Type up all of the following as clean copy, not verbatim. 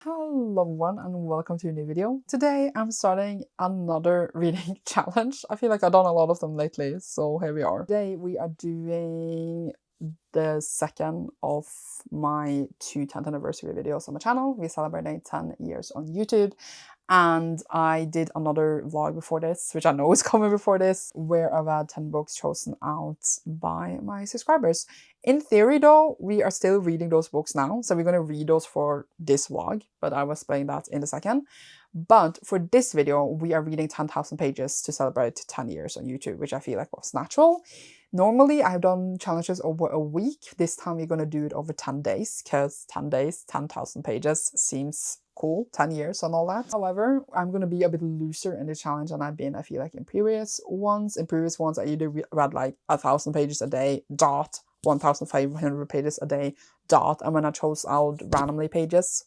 Hello everyone and welcome to a new video. Today I'm starting another reading challenge. I feel like I've done a lot of them lately, so here we are. Today we are doing the second of my 10th anniversary videos on my channel. We're celebrating 10 years on YouTube. And I did another vlog before this, which I know is coming before this, where I've had 10 books chosen out by my subscribers. In theory though, we are still reading those books now, so we're going to read those for this vlog, but I will explain that in a second. But for this video, we are reading 10,000 pages to celebrate 10 years on YouTube, which I feel like was natural. Normally, I've done challenges over a week. This time we're going to do it over 10 days, because 10 days, 10,000 pages seems cool, 10 years and all that. However, I'm going to be a bit looser in the challenge than I've been, I feel like, in previous ones. In previous ones, I either read like 1,000 pages a day, dot, 1,500 pages a day, dot, and when I chose out randomly pages,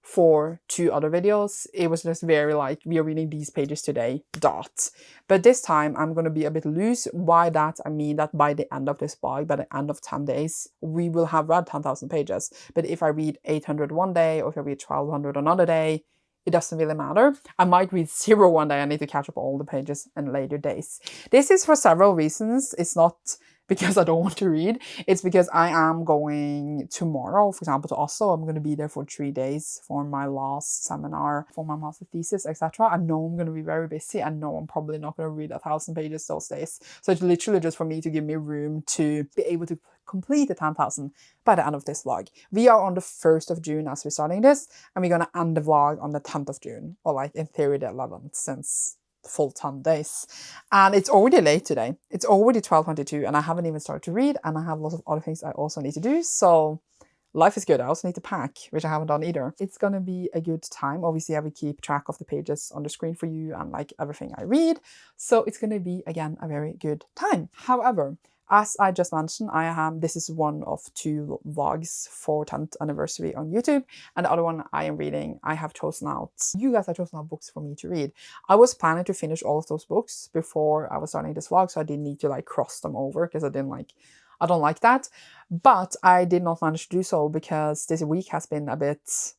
for 2 other videos, it was just very like, we are reading these pages today, dot. But this time, I'm going to be a bit loose. By that, I mean that by the end of this blog, by the end of 10 days, we will have read 10,000 pages. But if I read 800 one day, or if I read 1,200 another day, it doesn't really matter. I might read 0 one day. I need to catch up all the pages in later days. This is for several reasons. It's not because I don't want to read. It's because I am going tomorrow, for example, to Oslo. I'm going to be there for 3 days for my last seminar, for my master thesis, etc. I know I'm going to be very busy. I know I'm probably not going to read 1,000 pages those days. So it's literally just for me to give me room to be able to complete the 10,000 by the end of this vlog. We are on the 1st of June as we're starting this, and we're going to end the vlog on the 10th of June, or like in theory the 11th, since full 10 days. And it's already late today. It's already 12:22 and I haven't even started to read, and I have lots of other things I also need to do. So life is good. I also need to pack, which I haven't done either. It's gonna be a good time. Obviously, I will keep track of the pages on the screen for you and like everything I read. So it's gonna be, again, a very good time. However, as I just mentioned, this is one of 2 vlogs for 10th anniversary on YouTube, and the other one I am reading, you guys have chosen out books for me to read. I was planning to finish all of those books before I was starting this vlog, so I didn't need to like cross them over, because I don't like that. But I did not manage to do so because this week has been a bit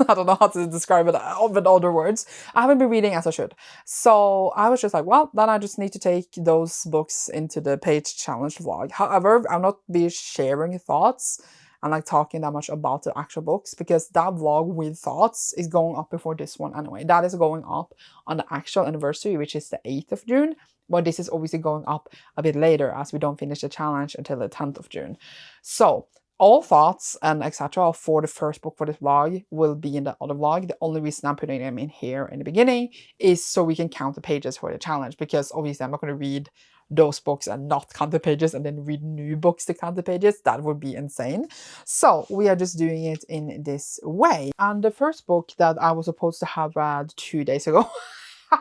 I don't know how to describe it with other words. I haven't been reading as I should. So I was just like, well, then I just need to take those books into the page challenge vlog. However, I'll not be sharing thoughts and like talking that much about the actual books, because that vlog with thoughts is going up before this one anyway. That is going up on the actual anniversary, which is the 8th of June. But this is obviously going up a bit later, as we don't finish the challenge until the 10th of June. So all thoughts and etc. for the first book for this vlog will be in the other vlog. The only reason I'm putting them in here in the beginning is so we can count the pages for the challenge, because obviously I'm not going to read those books and not count the pages and then read new books to count the pages. That would be insane. So we are just doing it in this way. And the first book that I was supposed to have read 2 days ago,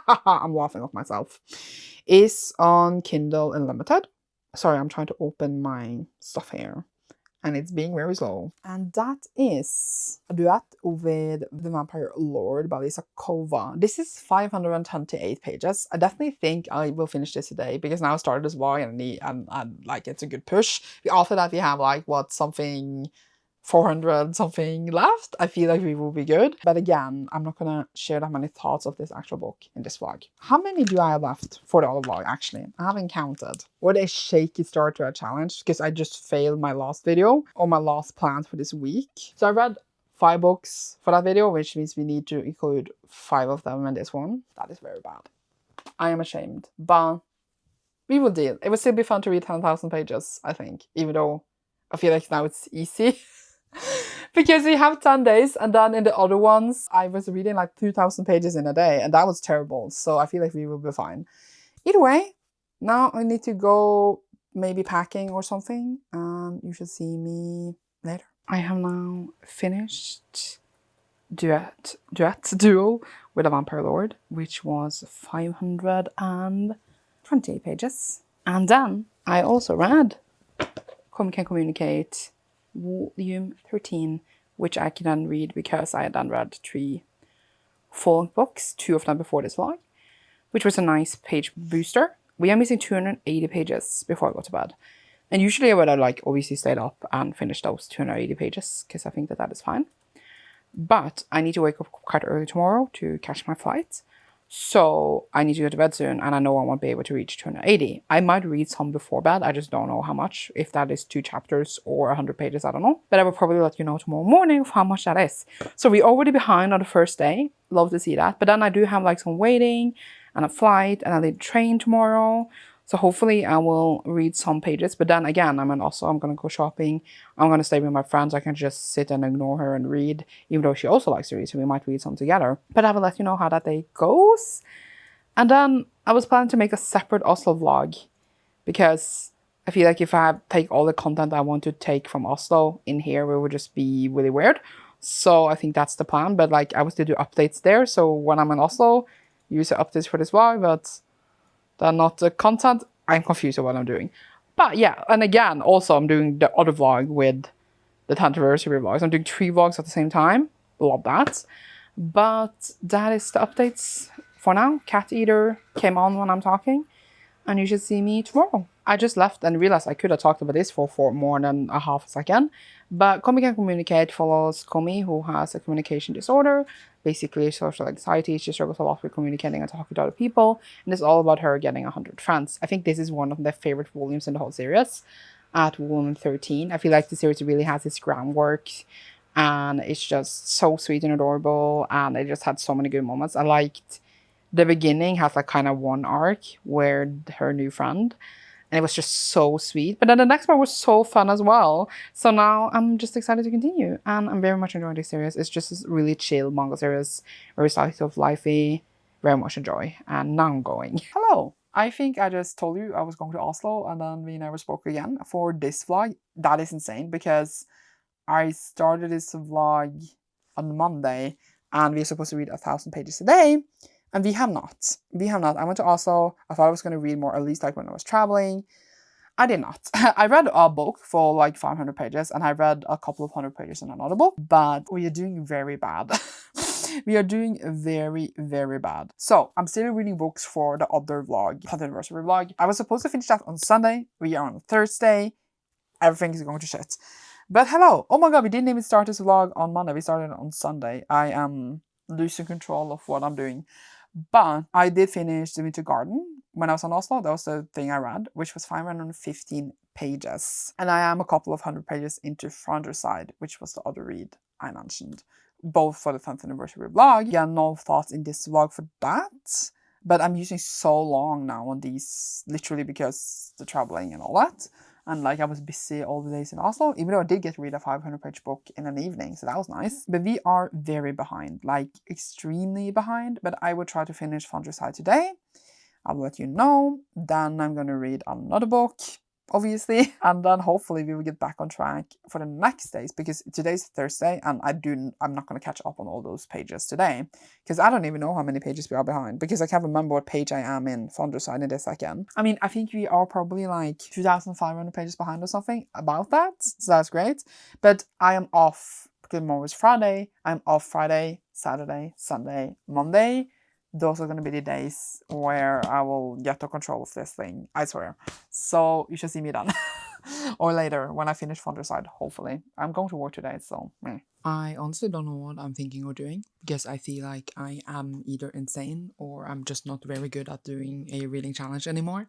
I'm laughing off myself, is on Kindle Unlimited. Sorry, I'm trying to open my stuff here, and it's being very slow. And that is A Duet with the Vampire Lord by Lisa Kova. This is 528 pages. I definitely think I will finish this today, because now I started this vlog and like it's a good push. After that we have like something 400 something left. I feel like we will be good. But again, I'm not gonna share that many thoughts of this actual book in this vlog. How many do I have left for the other vlog, actually? I haven't counted. What a shaky start to a challenge, because I just failed my last video, or my last plans for this week. So I read 5 books for that video, which means we need to include 5 of them in this one. That is very bad. I am ashamed, but we will deal. It will still be fun to read 10,000 pages, I think, even though I feel like now it's easy. Because we have 10 days, and then in the other ones I was reading like 2,000 pages in a day, and that was terrible. So I feel like we will be fine. Either way, now I need to go maybe packing or something, and you should see me later. I have now finished Duel with a Vampire Lord, which was 528 pages. And then I also read Come Can Communicate Volume 13, which I can then read because I had then read 3 full books, 2 of them before this vlog, which was a nice page booster. We are missing 280 pages before I go to bed. And usually I would have like obviously stayed up and finished those 280 pages because I think that is fine. But I need to wake up quite early tomorrow to catch my flight. So I need to go to bed soon, and I know I won't be able to reach 280. I might read some before bed. I just don't know how much. If that is 2 chapters or 100 pages, I don't know. But I will probably let you know tomorrow morning of how much that is. So we're already behind on the first day. Love to see that. But then I do have like some waiting and a flight, and I need a train tomorrow. So hopefully I will read some pages. But then again, I'm going to go shopping. I'm going to stay with my friends. I can just sit and ignore her and read, even though she also likes to read. So we might read some together. But I will let you know how that day goes. And then I was planning to make a separate Oslo vlog, because I feel like if I take all the content I want to take from Oslo in here, it would just be really weird. So I think that's the plan. But like, I will still do updates there. So when I'm in Oslo, use the updates for this vlog, but they're not the content. I'm confused with what I'm doing. But yeah, and again, also I'm doing the other vlog with the 10th anniversary vlogs. I'm doing 3 vlogs at the same time. Love that. But that is the updates for now. Cat Eater came on when I'm talking, and you should see me tomorrow. I just left and realized I could have talked about this for more than a half a second. But Komi Can Communicate follows Komi, who has a communication disorder, basically social anxiety. She struggles a lot with communicating and talking to other people. And it's all about her getting 100 friends. I think this is one of their favorite volumes in the whole series, at volume 13. I feel like the series really has its groundwork, and it's just so sweet and adorable, and it just had so many good moments. I liked the beginning has like kind of one arc where her new friend, and it was just so sweet. But then the next part was so fun as well. So now I'm just excited to continue, and I'm very much enjoying this series. It's just a really chill manga series, very slice of lifey, very much enjoy. And now I'm going. Hello. I think I just told you I was going to Oslo, and then we never spoke again for this vlog. That is insane, because I started this vlog on Monday, and we're supposed to read 1,000 pages a day. And we have not. We have not. I went to Oslo. I thought I was going to read more, at least like when I was traveling. I did not. I read a book for like 500 pages, and I read a couple of 100 pages in another book. But we are doing very bad. We are doing very, very bad. So I'm still reading books for the other vlog, 10th anniversary vlog. I was supposed to finish that on Sunday. We are on Thursday. Everything is going to shit. But hello. Oh my god, we didn't even start this vlog on Monday. We started on Sunday. I am losing control of what I'm doing. But I did finish The Winter Garden when I was in Oslo. That was the thing I read, which was 515 pages. And I am a couple of 100 pages into Fronderside, which was the other read I mentioned, both for the 10th anniversary vlog. Yeah, no thoughts in this vlog for that. But I'm using so long now on these, literally because the traveling and all that. And like, I was busy all the days in Oslo, even though I did get to read a 500-page book in an evening, so that was nice. But we are very behind, like extremely behind. But I will try to finish Fronderside today. I'll let you know. Then I'm going to read another book, obviously. And then hopefully we will get back on track for the next days, because today's Thursday, and I'm not going to catch up on all those pages today, because I don't even know how many pages we are behind, because I can't remember what page I am in Fronderside in this second. I mean, I think we are probably like 2,500 pages behind or something about that, so that's great. But I am off, because tomorrow is Friday. I'm off Friday, Saturday, Sunday, Monday. Those are going to be the days where I will get to control of this thing, I swear. So you should see me then. Or later, when I finish Fronderside, hopefully. I'm going to work today, so meh. I honestly don't know what I'm thinking or doing, because I feel like I am either insane or I'm just not very good at doing a reading challenge anymore.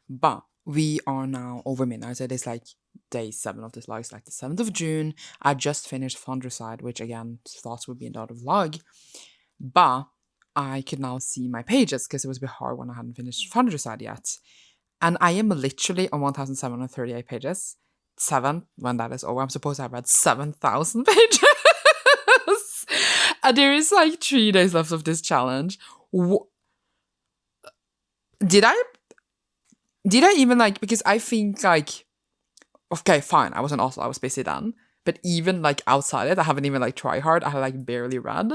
But we are now over midnight, so it's like day 7 of this vlog. It's like the 7th of June. I just finished Fronderside, which again, thoughts would be in the other vlog. But I could now see my pages, because it was a bit hard when I hadn't finished Fronderside yet. And I am literally on 1,738 pages. 7, when that is over. I'm supposed to have read 7,000 pages. And there is like 3 days left of this challenge. Did I even like, because I think like, okay, fine, I was in Oslo, I was busy then. But even like outside it, I haven't even like tried hard. I had like barely read.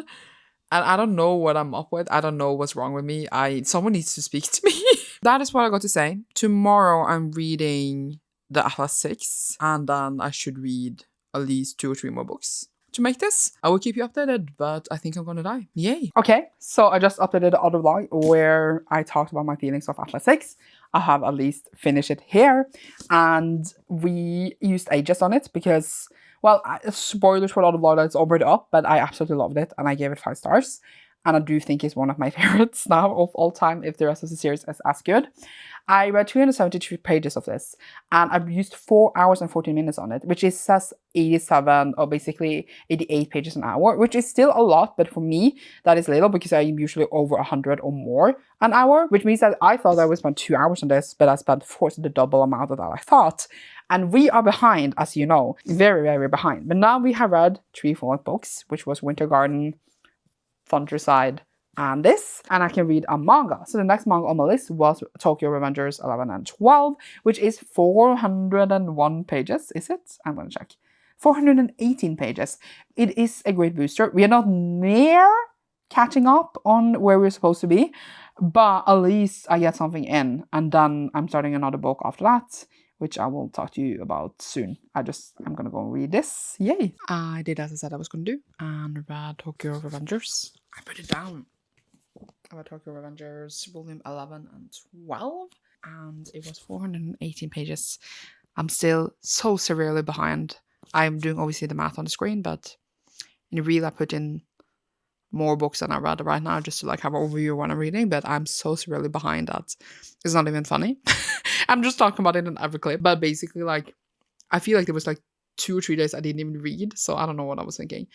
And I don't know what I'm up with. I don't know what's wrong with me. Someone needs to speak to me. That is what I got to say. Tomorrow I'm reading the Atlas 6. And then I should read at least 2 or 3 more books to make this. I will keep you updated, but I think I'm gonna die. Yay. Okay, so I just updated the other vlog where I talked about my feelings of Atlas 6. I have at least finished it here. And we used ages on it, because Well, spoilers for a lot of Bloodlines, it's already up, but I absolutely loved it and I gave it 5 stars. And I do think it's one of my favorites now of all time if the rest of the series is as good. I read 272 pages of this and I've used 4 hours and 14 minutes on it, which is says 87 or basically 88 pages an hour, which is still a lot, but for me that is little because I'm usually over 100 or more an hour, which means that I thought I would spend 2 hours on this, but I spent the double amount of that I thought. And we are behind, as you know, very, very behind. But now we have read 3 full books, which was Winter Garden, Countryside, and this, and I can read a manga. So the next manga on my list was Tokyo Revengers 11 and 12, which is 401 pages. Is it? I'm gonna check. 418 pages. It is a great booster. We are not near catching up on where we're supposed to be, but at least I get something in, and then I'm starting another book after that, which I will talk to you about soon. I'm gonna go and read this. Yay! I did as I said I was gonna do, and read Tokyo Revengers. I put it down. I read Tokyo Revengers volume 11 and 12, and it was 418 pages. I'm still so severely behind. I'm doing obviously the math on the screen, but in real I put in more books than I read right now just to like have an overview of what I'm reading, but I'm so severely behind that it's not even funny. I'm just talking about it in every clip, but basically like I feel like there was like 2 or 3 days I didn't even read, so I don't know what I was thinking.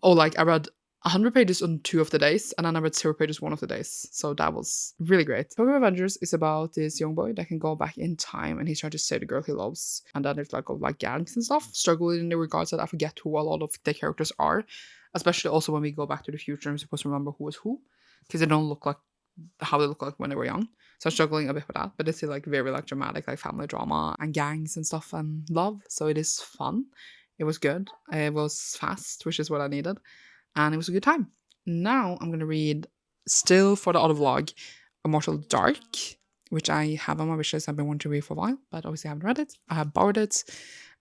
Oh, like I read 100 pages on 2 of the days, and then I read 0 pages 1 of the days. So that was really great. Tokyo Revengers is about this young boy that can go back in time, and he's trying to save the girl he loves. And then there's like gangs and stuff. Struggling in the regards that I forget who a lot of the characters are. Especially also when we go back to the future, I'm supposed to remember who is who. Because they don't look like how they look like when they were young. So I'm struggling a bit with that. But it's like very like dramatic, like family drama and gangs and stuff and love. So it is fun. It was good. It was fast, which is what I needed. And it was a good time. Now I'm going to read, still for the auto vlog, Immortal Dark, which I have on my wishlist. I've been wanting to read for a while, but obviously I haven't read it. I have borrowed it,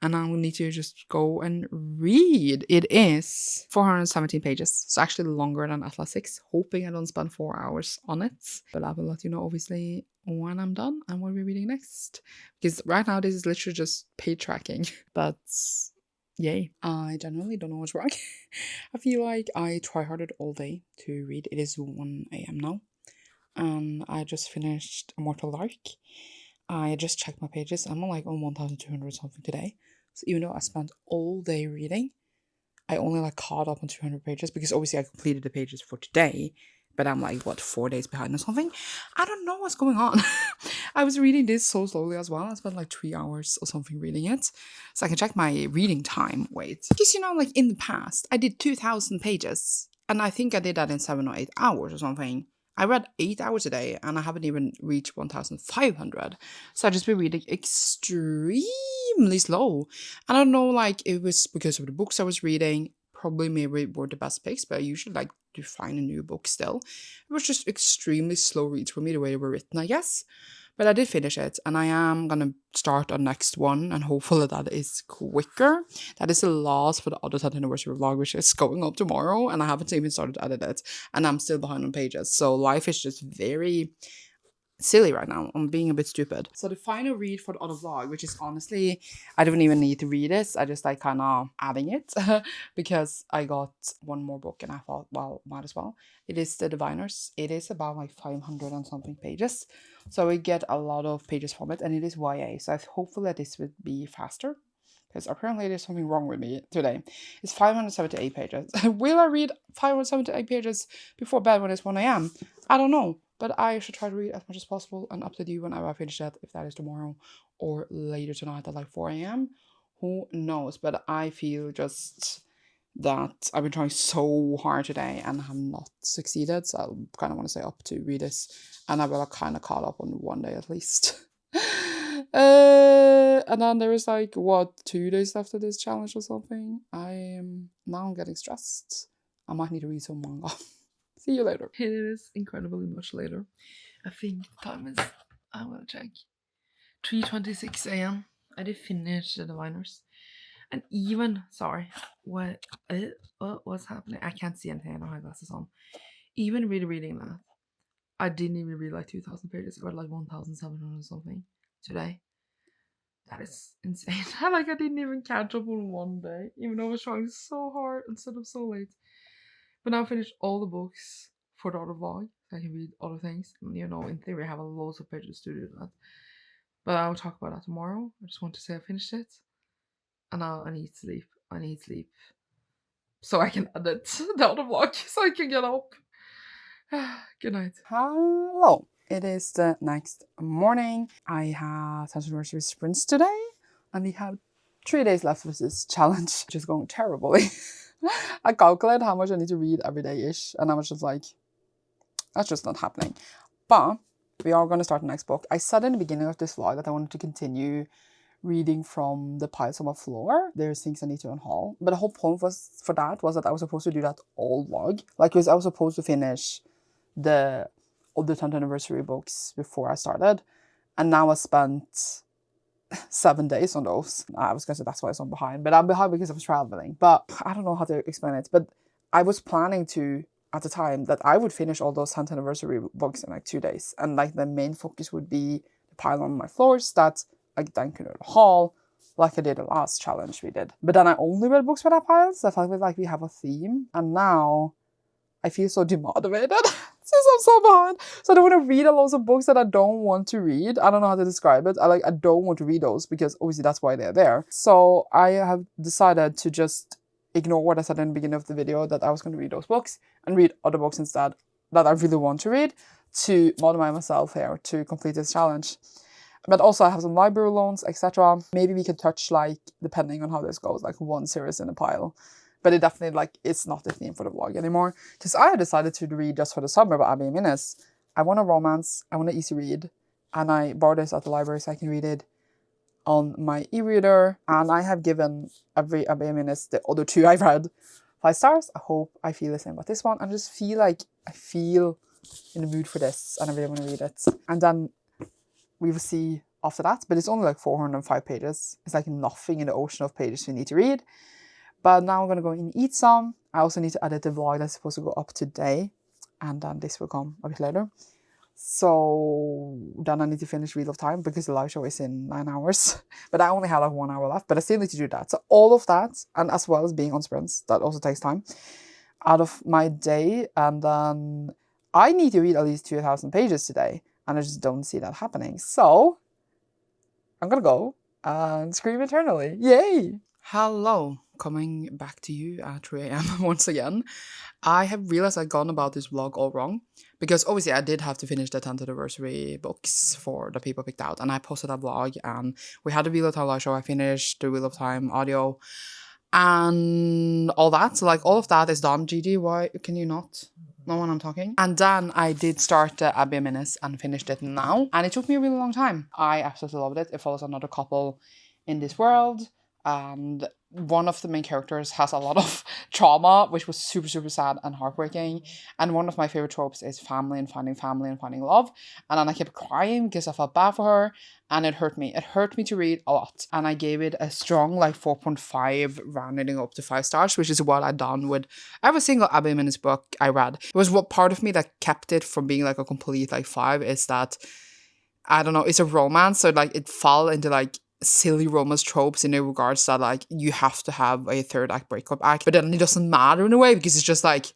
and I will need to just go and read. It is 417 pages, so actually longer than Atlas 6. Hoping I don't spend 4 hours on it, but I will let you know obviously when I'm done and what we're reading next. Because right now this is literally just page tracking, but yay. I generally don't know what's wrong. I feel like I try harder all day to read. It is 1 a.m. now. And I just finished Immortal Dark. I just checked my pages. I'm like on 1,200 something today. So even though I spent all day reading, I only like caught up on 200 pages because obviously I completed the pages for today. But I'm like, what, 4 days behind or something? I don't know what's going on. I was reading this so slowly as well. I spent like 3 hours or something reading it. So I can check my reading time. Wait. Because, you know, like in the past, I did 2,000 pages. And I think I did that in 7 or 8 hours or something. I read 8 hours a day and I haven't even reached 1,500. So I just been reading extremely slow. And I don't know, like, it was because of the books I was reading. Probably maybe were the best picks, but I usually like to find a new book still. It was just extremely slow reads for me, the way they were written, I guess. But I did finish it, and I am gonna start on next one, and hopefully that is quicker. That is the last for the other 10th anniversary vlog, which is going up tomorrow, and I haven't even started to edit it, and I'm still behind on pages. So life is just very silly right now. I'm being a bit stupid. So the final read for the other vlog, which is honestly, I don't even need to read this. I just like kind of adding it because I got one more book and I thought, well, might as well. It is The Diviners. It is about like 500 and something pages. So we get a lot of pages from it, and it is YA. So hopefully this would be faster, because apparently there's something wrong with me today. It's 578 pages. Will I read 578 pages before bed when it's 1 a.m.? I don't know. But I should try to read as much as possible, and up to you whenever I finish that, if that is tomorrow or later tonight at like 4 a.m. Who knows? But I feel just that I've been trying so hard today and have not succeeded. So I kind of want to say up to read this, and I will kind of caught up on 1 day at least. And then there is like, what, 2 days after this challenge or something? I'm getting stressed. I might need to read some manga. See you later. It is incredibly much later. I think time is, I'm gonna check, 3:26 a.m. I did finish The Diviners. And even, sorry, what's happening? I can't see anything, I don't have glasses on. Even reading that, I didn't even read like 2,000 pages. I read like 1,700 something today. That is insane. Like, I didn't even catch up on one day, even though I was trying so hard and set up so late. But now I finished all the books for the other vlog, so I can read other things. And, you know, in theory, I have a loads of pages to do that. But I'll talk about that tomorrow. I just want to say I finished it. And now I need sleep. I need sleep. So I can edit the other vlog, so I can get up. Good night. Hello. It is the next morning. I have 10th anniversary sprints today, and we have 3 days left of this challenge, which is going terribly. I calculate how much I need to read every day-ish, and I was just like, that's just not happening. But we are going to start the next book. I said in the beginning of this vlog that I wanted to continue reading from the piles on my floor. There's things I need to unhaul. But the whole point for that was that I was supposed to do that all vlog. Like, because I was supposed to finish the other 10th anniversary books before I started. And now I spent 7 days on those. I was going to say that's why I'm behind. But I'm behind because I was traveling. But I don't know how to explain it. But I was planning to, at the time, that I would finish all those 10th anniversary books in like 2 days. And like the main focus would be the pile on my floors that I then could haul, like I did the last challenge we did. But then I only read books for that pile, so I felt like we have a theme. And now I feel so demotivated since I'm so behind. So I don't want to read a lot of books that I don't want to read. I don't know how to describe it. I don't want to read those because obviously that's why they're there. So I have decided to just ignore what I said in the beginning of the video, that I was going to read those books and read other books instead that I really want to read, to motivate myself here to complete this challenge. But also I have some library loans, etc. Maybe we can touch, like, depending on how this goes, like one series in a pile. But it definitely, like, it's not the theme for the vlog anymore. Because I decided to read Just for the Summer by Abby Minnis. I want a romance, I want an easy read. And I borrowed this at the library so I can read it on my e-reader. And I have given every Abby Minnis, the other 2 I've read, 5 stars. I hope I feel the same about this one. I just feel like I feel in the mood for this and I really want to read it. And then we will see after that, but it's only like 405 pages. It's like nothing in the ocean of pages we need to read. But now I'm going to go and eat some. I also need to edit the vlog that's supposed to go up today. And then this will come a bit later. So then I need to finish Wheel of Time because the live show is in 9 hours. But I only have like 1 hour left, but I still need to do that. So all of that, and as well as being on sprints, that also takes time out of my day. And then I need to read at least 2,000 pages today. And I just don't see that happening. So I'm gonna go and scream eternally. Yay! Hello, coming back to you at 3 AM once again. I have realized I've gone about this vlog all wrong. Because obviously I did have to finish the 10th anniversary books for the people picked out. And I posted a vlog and we had the Wheel of Time live show. I finished the Wheel of Time audio and all that. So like all of that is done. Gigi, why can you not know when I'm talking? And then I did start the Abby Minnis and finished it now. And it took me a really long time. I absolutely loved it. It follows another couple in this world. And one of the main characters has a lot of trauma, which was super, super sad and heartbreaking. And one of my favorite tropes is family and finding love. And then I kept crying because I felt bad for her. And it hurt me. It hurt me to read a lot. And I gave it a strong, like, 4.5, rounding up to 5 stars, which is what I've done with every single Abby Minnis book I read. It was what part of me that kept it from being, like, a complete, like, 5 is that, I don't know, it's a romance. So, like, it fell into, like, silly romance tropes in the regards that, like, you have to have a 3rd act breakup act, but then it doesn't matter in a way because it's just like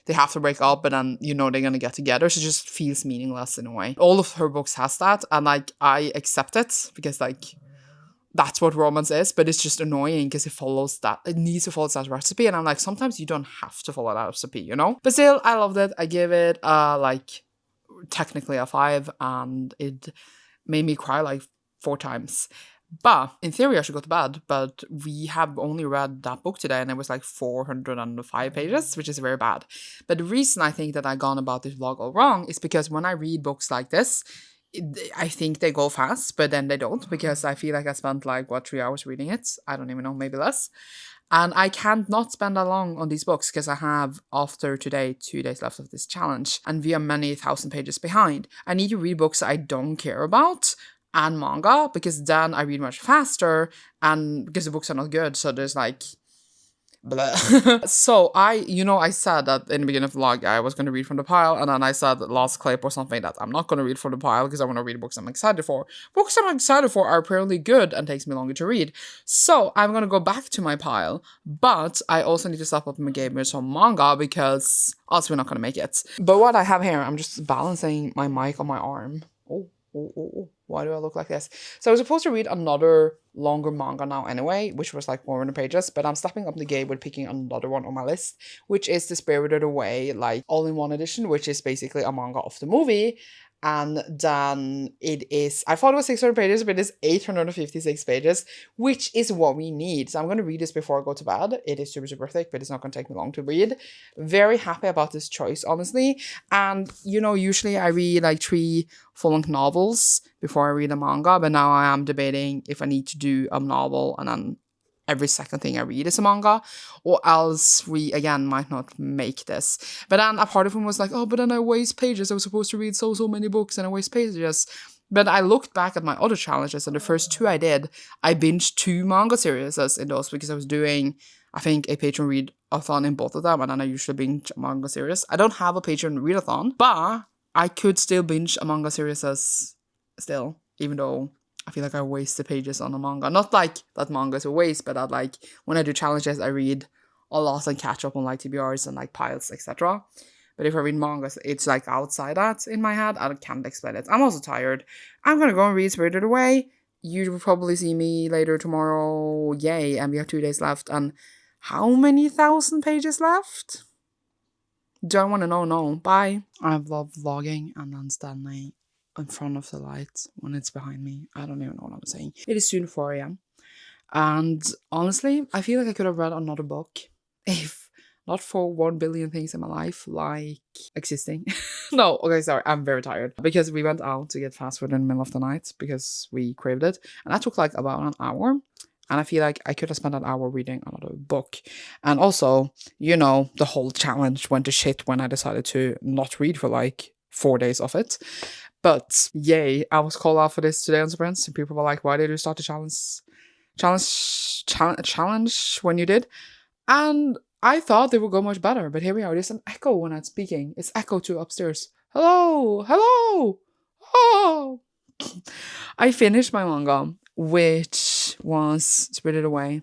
they have to break up but then you know they're gonna get together, so it just feels meaningless in a way. All of her books has that, and like I accept it because like that's what romance is, but it's just annoying because it needs to follow that recipe, and I'm like, sometimes you don't have to follow that recipe, you know? But still, I loved it. I give it like technically a 5, and it made me cry like 4 times. But in theory, I should go to bed, but we have only read that book today and it was like 405 pages, which is very bad. But the reason I think that I've gone about this vlog all wrong is because when I read books like this, I think they go fast, but then they don't, because I feel like I spent like, 3 hours reading it? I don't even know, maybe less. And I can't not spend that long on these books because I have, after today, 2 days left of this challenge. And we are many thousand pages behind. I need to read books I don't care about and manga, because then I read much faster, and because the books are not good, so there's like Blah. So I said that in the beginning of the vlog I was going to read from the pile, and then I said that last clip or something that I'm not going to read from the pile because I want to read books I'm excited for. Books I'm excited for are apparently good and takes me longer to read. So I'm going to go back to my pile, but I also need to step up my game with some manga because else we're not going to make it. But what I have here, I'm just balancing my mic on my arm. Oh, why do I look like this? So I was supposed to read another longer manga now anyway, which was like 400 pages, but I'm stepping up the game with picking another one on my list, which is The Spirited Away, like all-in-one edition, which is basically a manga of the movie. And then I thought it was 600 pages, but it is 856 pages, which is what we need. So I'm going to read this before I go to bed. It is super, super thick, but it's not going to take me long to read. Very happy about this choice, honestly. And, usually I read like 3 full-length novels before I read a manga, but now I am debating if I need to do a novel and then every second thing I read is a manga, or else we, again, might not make this. But then a part of him was like, oh, but then I waste pages. I was supposed to read so many books and I waste pages. But I looked back at my other challenges, and the first 2 I did, I binged 2 manga series in those because I was doing, I think, a Patreon read-a-thon in both of them, and then I usually binge manga series. I don't have a Patreon read-a-thon, but I could still binge a manga series still, even though I feel like I waste the pages on a manga. Not like that manga is a waste, but that like when I do challenges, I read a lot and catch up on like TBRs and like piles, etc. But if I read mangas, it's like outside that in my head. I can't explain it. I'm also tired. I'm gonna go and read Spirited Away. You will probably see me later tomorrow. Yay, and we have 2 days left. And how many 1,000 pages left? Do I want to know? No. Bye. I love vlogging and then standing in front of the light when it's behind me. I don't even know what I'm saying. It is soon 4 a.m. And honestly, I feel like I could have read another book if not for 1 billion things in my life, like existing. No, okay, sorry, I'm very tired. Because we went out to get fast food in the middle of the night because we craved it. And that took like about an hour. And I feel like I could have spent an hour reading another book. And also, the whole challenge went to shit when I decided to not read for like 4 days of it. But yay, I was called out for this today on Sprints, and people were like, why did you start the challenge when you did? And I thought they would go much better, but here we are. There's an echo when I'm speaking. It's echo to upstairs. Hello. Oh. I finished my manga, which was Spirited Away.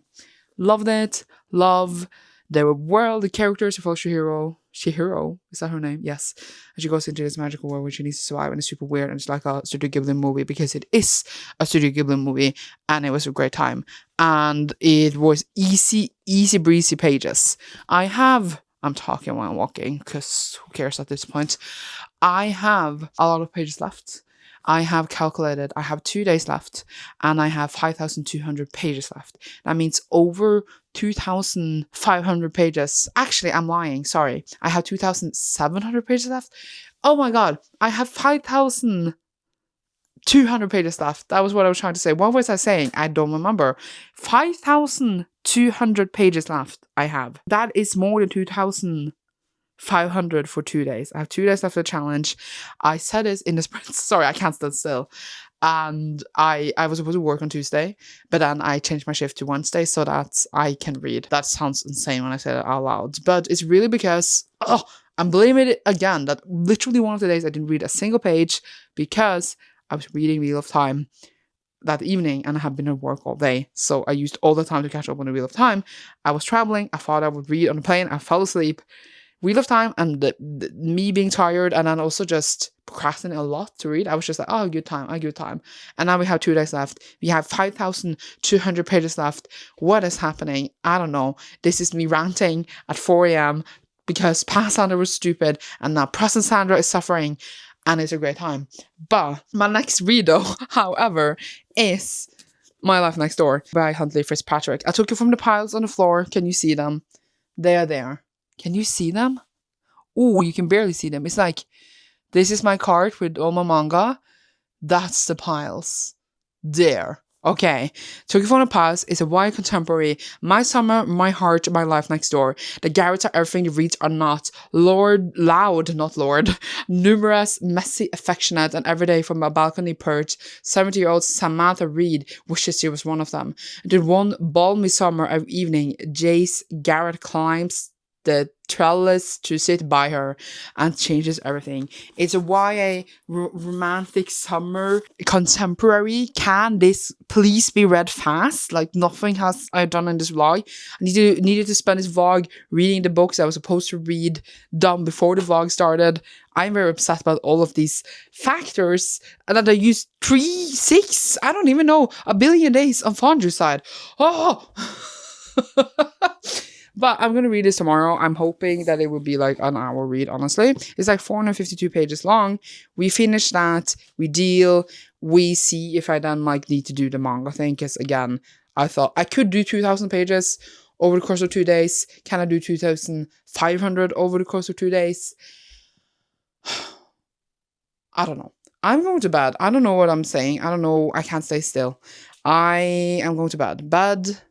Loved it. Love the world, the characters. You follow Chihiro, is that her name? Yes. And she goes into this magical world where she needs to survive, and it's super weird, and it's like a Studio Ghibli movie because it is a Studio Ghibli movie, and it was a great time. And it was easy breezy pages. I'm talking while I'm walking because who cares at this point. I have a lot of pages left. I have calculated, I have 2 days left, and I have 5,200 pages left. That means over 2,500 pages. Actually, I'm lying, sorry. I have 2,700 pages left. Oh my god, I have 5,200 pages left. That was what I was trying to say. What was I saying? I don't remember. 5,200 pages left I have. That is more than 2,500 for 2 days. I have 2 days left of the challenge. I said this in the sprint. Sorry, I can't stand still. And I was supposed to work on Tuesday, but then I changed my shift to Wednesday so that I can read. That sounds insane when I say it out loud, but it's really because, I'm blaming it again that literally one of the days I didn't read a single page because I was reading Wheel of Time that evening and I have been at work all day. So I used all the time to catch up on the Wheel of Time. I was traveling. I thought I would read on the plane. I fell asleep. Wheel of Time and me being tired and then also just procrastinating a lot to read. I was just like, good time. And now we have 2 days left. We have 5,200 pages left. What is happening? I don't know. This is me ranting at 4 a.m. because past Sandra was stupid and now present Sandra is suffering and it's a great time. But my next read though, however, is My Life Next Door by Huntley Fitzpatrick. I took it from the piles on the floor. Can you see them? They are there. Can you see them? Oh, you can barely see them. It's like, this is my cart with all my manga. That's the piles. There. Okay, Took It From the Past is a YA contemporary, My Summer, My Heart, My Life Next Door. The garrets are everything the reads are not. Not Lord. Numerous, messy, affectionate, and everyday from a balcony perch. 70-year-old Samantha Reed wishes she was one of them. And one balmy summer of evening, Jace Garrett climbs the trellis to sit by her and changes everything. It's a YA romantic summer contemporary. Can this please be read fast? Like nothing has I done in this vlog. I needed to spend this vlog reading the books I was supposed to read done before the vlog started. I'm very upset about all of these factors and that I used 6, I don't even know, a billion days on Fondricide. Oh! But I'm going to read this tomorrow. I'm hoping that it will be like an hour read, honestly. It's like 452 pages long. We finish that. We deal. We see if I then like need to do the manga thing. Because again, I thought I could do 2,000 pages over the course of 2 days. Can I do 2,500 over the course of 2 days? I don't know. I'm going to bed. I don't know what I'm saying. I don't know. I can't stay still. I am going to bed.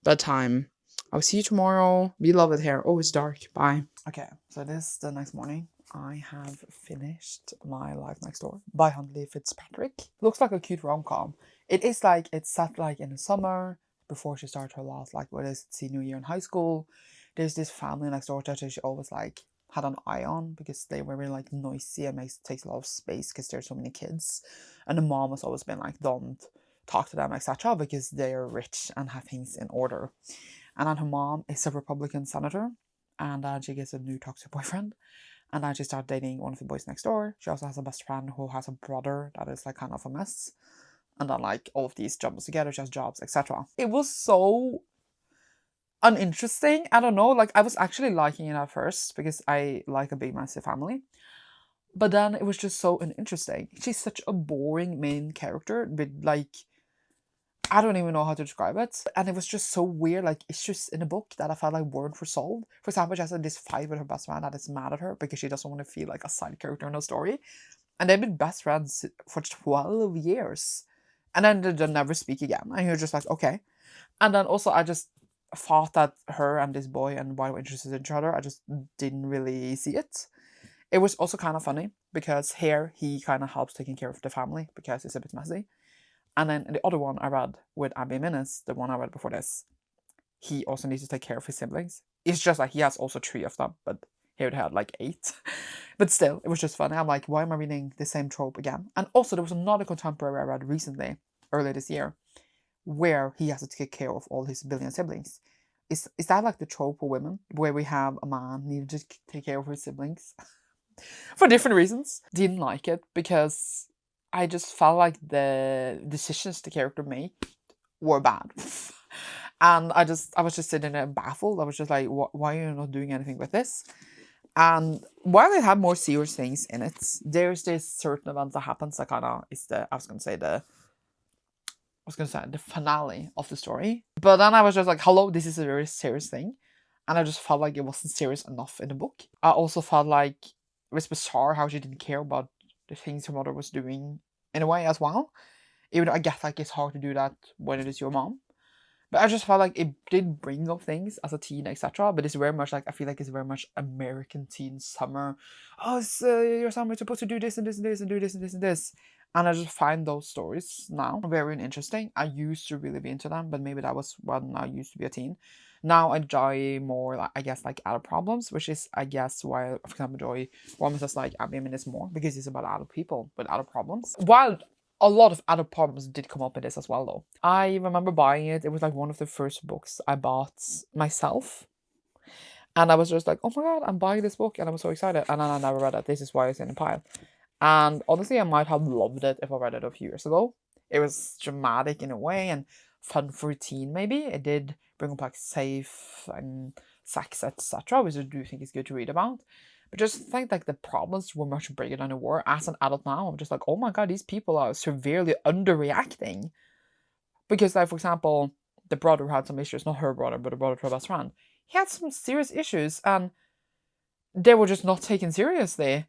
Bedtime. I'll see you tomorrow. Be loved here. Oh, it's dark. Bye. Okay, so this is the next morning. I have finished my Life Next Door by Huntley Fitzpatrick. Looks like a cute rom-com. It is like, it's set like in the summer before she started her last, like what is it, senior year in high school. There's this family next door that she always like had an eye on because they were really like noisy and takes a lot of space because there's so many kids. And the mom has always been like, don't talk to them, etc., because they are rich and have things in order. And then her mom is a Republican senator, and then she gets a new toxic boyfriend, and then she starts dating one of the boys next door. She also has a best friend who has a brother that is like kind of a mess, and then like all of these jobs together, she has jobs, etc. It was so uninteresting. I don't know, like I was actually liking it at first because I like a big massive family. But then it was just so uninteresting. She's such a boring main character with like, I don't even know how to describe it. And it was just so weird, like issues in the book that I felt like weren't resolved. For example, she has this fight with her best friend that is mad at her because she doesn't want to feel like a side character in a story. And they've been best friends for 12 years. And then they never speak again. And you're just like, okay. And then also I just thought that her and this boy and why they were interested in each other, I just didn't really see it. It was also kind of funny because here he kind of helps taking care of the family because it's a bit messy. And then the other one I read with Abby Minnis, the one I read before this, he also needs to take care of his siblings. It's just like he has also 3 of them, but here they had like 8. But still, it was just funny. I'm like, why am I reading the same trope again? And also there was another contemporary I read recently, earlier this year, where he has to take care of all his billion siblings. Is that like the trope for women, where we have a man needing to take care of his siblings? For different reasons. Didn't like it because I just felt like the decisions the character made were bad. And I was just sitting there baffled. I was just like, why are you not doing anything with this? And while it had more serious things in it, there's this certain event that happens that kind of is the finale of the story. But then I was just like, hello, this is a very serious thing. And I just felt like it wasn't serious enough in the book. I also felt like it was bizarre how she didn't care about the things her mother was doing in a way as well. Even though I get like it's hard to do that when it is your mom. But I just felt like it did bring up things as a teen, etc. But it's very much like, I feel like it's very much American teen summer. Oh, your summer is supposed to do this and this and this and do this and this and this. And I just find those stories now very interesting. I used to really be into them, but maybe that was when I used to be a teen. Now I enjoy more, like, I guess, like adult problems, which is, I guess, why, for example, enjoy romance like Abby Minnis more, because it's about adult people with adult problems. While a lot of adult problems did come up in this as well, though. I remember buying it. It was like one of the first books I bought myself. And I was just like, oh my god, I'm buying this book. And I was so excited. And then I never read it. This is why it's in the pile. And honestly, I might have loved it if I read it a few years ago. It was dramatic in a way and fun for a teen, maybe. It did bring up like safe and sex, etc., which I do think is good to read about. But just think like the problems were much bigger than they were. As an adult now, I'm just like, oh my god, these people are severely underreacting. Because like, for example, the brother who had some issues, not her brother, but the brother to her best friend, he had some serious issues and they were just not taken seriously.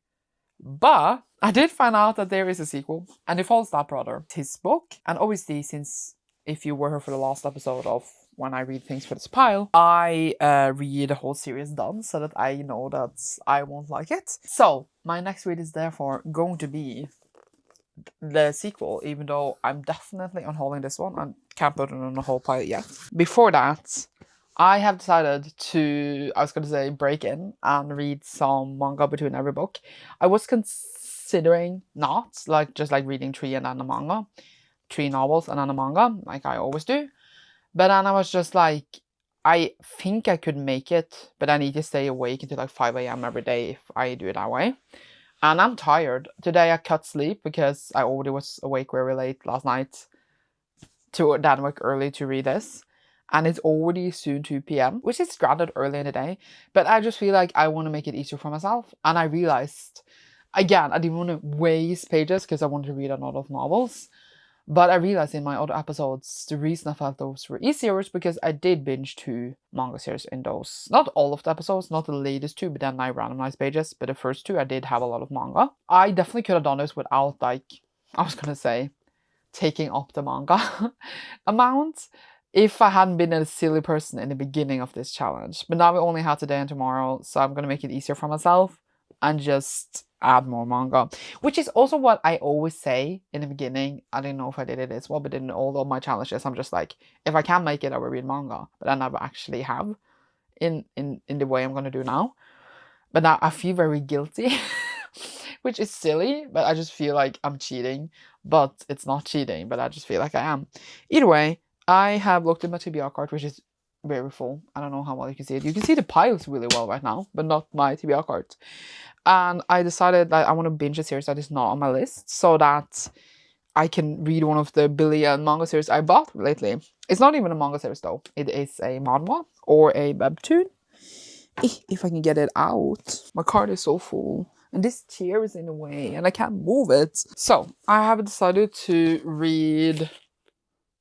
But I did find out that there is a sequel, and it follows that brother. It's his book, and obviously, since if you were here for the last episode of when I read things for this pile, I read the whole series done so that I know that I won't like it. So my next read is therefore going to be the sequel, even though I'm definitely unholding this one and can't put it on the whole pile yet. Before that, I have decided to, I was going to say, break in and read some manga between every book. I was considering not, like, just like reading 3 and then a manga. 3 novels and then a manga, like I always do. But then I was just like, I think I could make it, but I need to stay awake until like 5 a.m. every day if I do it that way. And I'm tired. Today I cut sleep because I already was awake very late last night to Denmark early to read this. And it's already soon 2 p.m, which is granted early in the day. But I just feel like I want to make it easier for myself. And I realized, again, I didn't want to waste pages because I wanted to read a lot of novels. But I realized in my other episodes, the reason I felt those were easier was because I did binge 2 manga series in those. Not all of the episodes, not the latest 2, but then I randomized pages. But the first 2, I did have a lot of manga. I definitely could have done this without, like, I was gonna say, taking up the manga amount if I hadn't been a silly person in the beginning of this challenge. But now we only have today and tomorrow, so I'm gonna make it easier for myself and just add more manga, which is also what I always say in the beginning. I didn't know if I did it as well, but in all of my challenges, I'm just like, if I can make it, I will read manga, but I never actually have in the way I'm gonna do now. But now I feel very guilty, which is silly, but I just feel like I'm cheating, but it's not cheating, but I just feel like I am. Either way, I have looked at my TBR card, which is very full. I don't know how well you can see it. You can see the piles really well right now, but not my TBR card. And I decided that I want to binge a series that is not on my list so that I can read one of the billion manga series I bought lately. It's not even a manga series though. It is a manhwa or a webtoon. If I can get it out. My card is so full. And this chair is in the way and I can't move it. So I have decided to read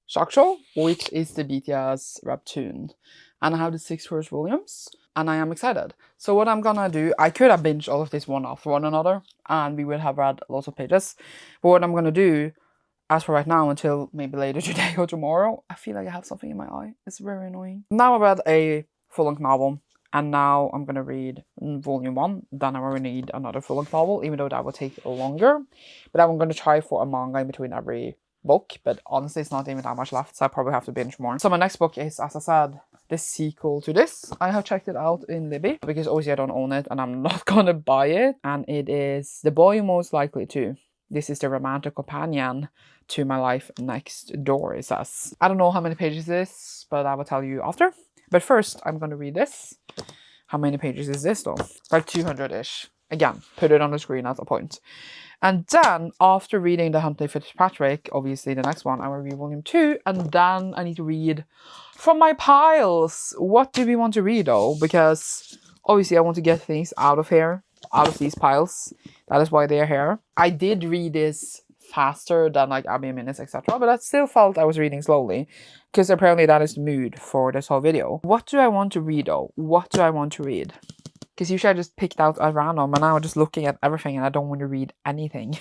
Shakusho, which is the BTS webtoon. And I have the 6 first volumes. And I am excited. So what I'm gonna do, I could have binged all of this one after one another. And we would have read lots of pages. But what I'm gonna do, as for right now, until maybe later today or tomorrow, I feel like I have something in my eye. It's very annoying. Now I read a full-length novel. And now I'm gonna read volume 1. Then I will need another full-length novel, even though that will take longer. But I'm gonna try for a manga in between every book. But honestly, it's not even that much left, so I probably have to binge more. So my next book is, as I said, the sequel to this. I have checked it out in Libby, because obviously I don't own it and I'm not gonna buy it. And it is The Boy Most Likely To. This is the romantic companion to My Life Next Door, it says. I don't know how many pages it is, but I will tell you after. But first, I'm going to read this. How many pages is this though? Like 200-ish. Again, put it on the screen at a point. And then, after reading The Huntley Fitzpatrick, obviously the next one, I will read volume 2. And then I need to read from my piles. What do we want to read though? Because obviously I want to get things out of here. Out of these piles. That is why they are here. I did read this faster than like Abby Minutes, etc. But I still felt I was reading slowly. Because apparently that is the mood for this whole video. What do I want to read though? What do I want to read? Because usually I just picked out at random and now I'm just looking at everything and I don't want to read anything.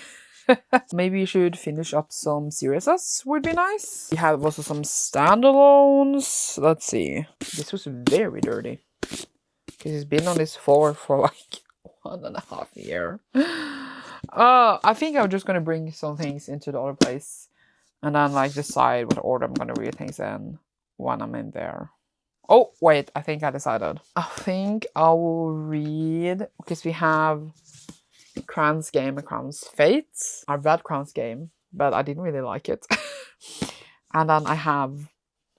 Maybe you should finish up some series, would be nice. We have also some standalones. Let's see. This was very dirty. Because it's been on this floor for like 1.5 years. I think I'm just going to bring some things into the other place. And then like decide what order I'm going to read things in when I'm in there. Oh, wait, I think I decided. I think I will read, because we have Crown's Game and Crown's Fate. I read Crown's Game, but I didn't really like it. And then I have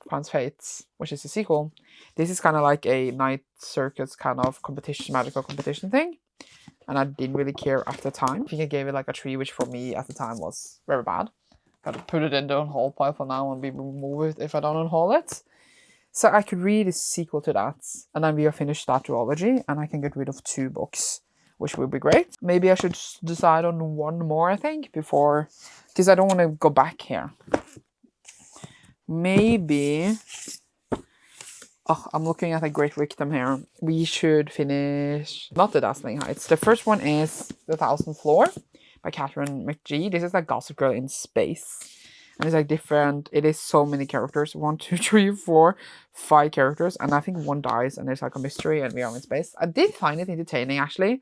Crown's Fate, which is a sequel. This is kind of like a night circus kind of competition, magical competition thing. And I didn't really care at the time. I think I gave it like a 3, which for me at the time was very bad. Gotta put it in the unhaul pile for now and be removed if I don't unhaul it. So I could read a sequel to that. And then we have finished that duology. And I can get rid of 2 books, which would be great. Maybe I should decide on 1 more, I think, before... Because I don't want to go back here. Maybe... Oh, I'm looking at a great victim here. We should finish... Not the Dazzling Heights. The first one is The 1000th Floor. by Catherine McGee. This is like Gossip Girl in space. And it's like different. It is so many characters. 1, 2, 3, 4, 5 characters. And I think one dies and there's like a mystery and we are in space. I did find it entertaining actually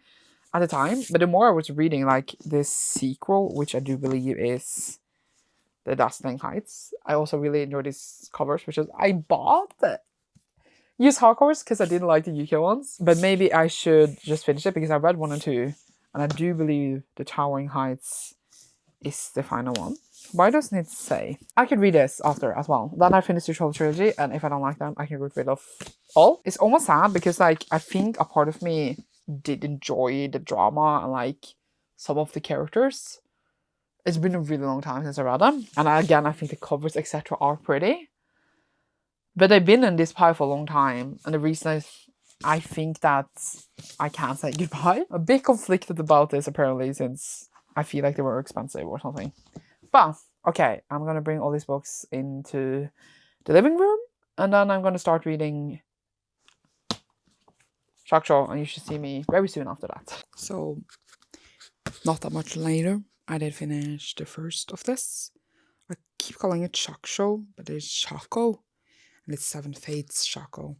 at the time. But the more I was reading like this sequel, which I do believe is the Dazzling Heights, I also really enjoyed these covers, which is I bought used hardcovers because I didn't like the UK ones. But maybe I should just finish it because I read 1 and 2. And I do believe the Towering Heights is the final one. Why doesn't it say? I could read this after as well. Then I finish the whole trilogy, and if I don't like them, I can get rid of all. It's almost sad because like I think a part of me did enjoy the drama and like some of the characters. It's been a really long time since I read them. And again, I think the covers, etc. are pretty. But they've been in this pile for a long time. And the reason is I think that I can't say goodbye. A bit conflicted about this apparently since I feel like they were expensive or something. But, okay, I'm going to bring all these books into the living room. And then I'm going to start reading Shakshaw. And you should see me very soon after that. So, not that much later, I did finish the first of this. I keep calling it Shakshaw, but it's Shako. And it's 7 Fates Shako.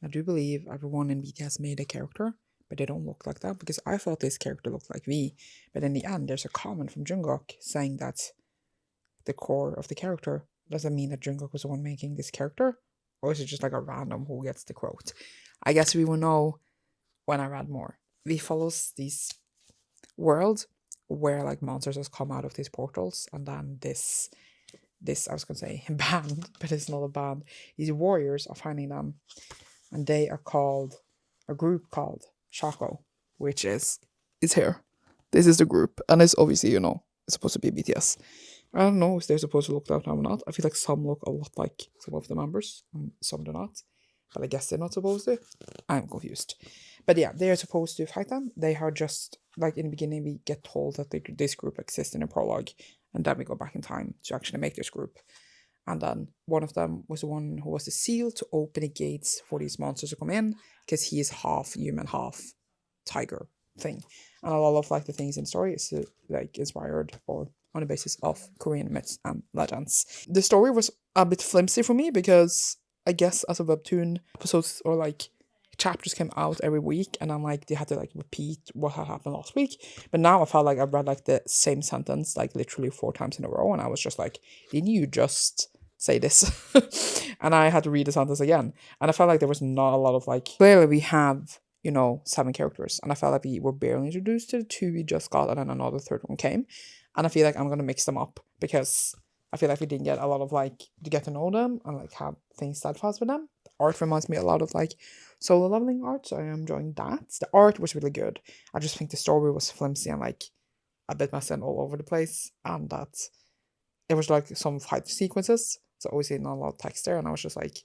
I do believe everyone in BTS made a character, but they don't look like that because I thought this character looked like V. But in the end, there's a comment from Jungkook saying that the core of the character doesn't mean that Jungkook was the one making this character, or is it just like a random who gets the quote? I guess we will know when I read more. V follows this world where like monsters just come out of these portals, and then this I was gonna say band, but it's not a band. These warriors are finding them, and they are called a group called Shako, which is here. This is the group, and it's obviously, you know, it's supposed to be BTS. I don't know if they're supposed to look like them or not. I feel like some look a lot like some of the members, and some do not. But I guess they're not supposed to. I'm confused. But yeah, they are supposed to fight them. They are just, like in the beginning, we get told that this group exists in a prologue, and then we go back in time to actually make this group. And then one of them was the one who was the seal to open the gates for these monsters to come in, because he is half human, half tiger thing. And a lot of like the things in the story is like inspired or on the basis of Korean myths and legends. The story was a bit flimsy for me because I guess as a webtoon, episodes or like chapters came out every week, and I'm like, they had to like repeat what had happened last week. But now I felt like I've read like the same sentence like literally 4 times in a row, and I was just like, didn't you just say this? And I had to read the sentence again, and I felt like there was not a lot of like, clearly we have, you know, 7 characters, and I felt like we were barely introduced to the 2 we just got, and then another third one came. And I feel like I'm gonna mix them up because I feel like we didn't get a lot of like to get to know them and like have things steadfast with them. The art reminds me a lot of like solo leveling art, so I am enjoying that. The art was really good. I just think the story was flimsy and like a bit messy and all over the place, and that it was like some fight sequences, so obviously not a lot of text there, and I was just like,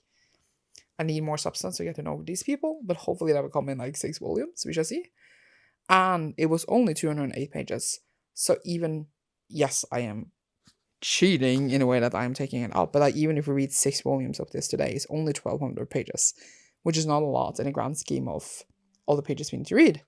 I need more substance to get to know these people, but hopefully that will come in like 6 volumes, we shall see. And it was only 208 pages, so even, yes, I am cheating in a way that I'm taking it out, but like even if we read 6 volumes of this today, it's only 1200 pages, which is not a lot in a grand scheme of all the pages we need to read.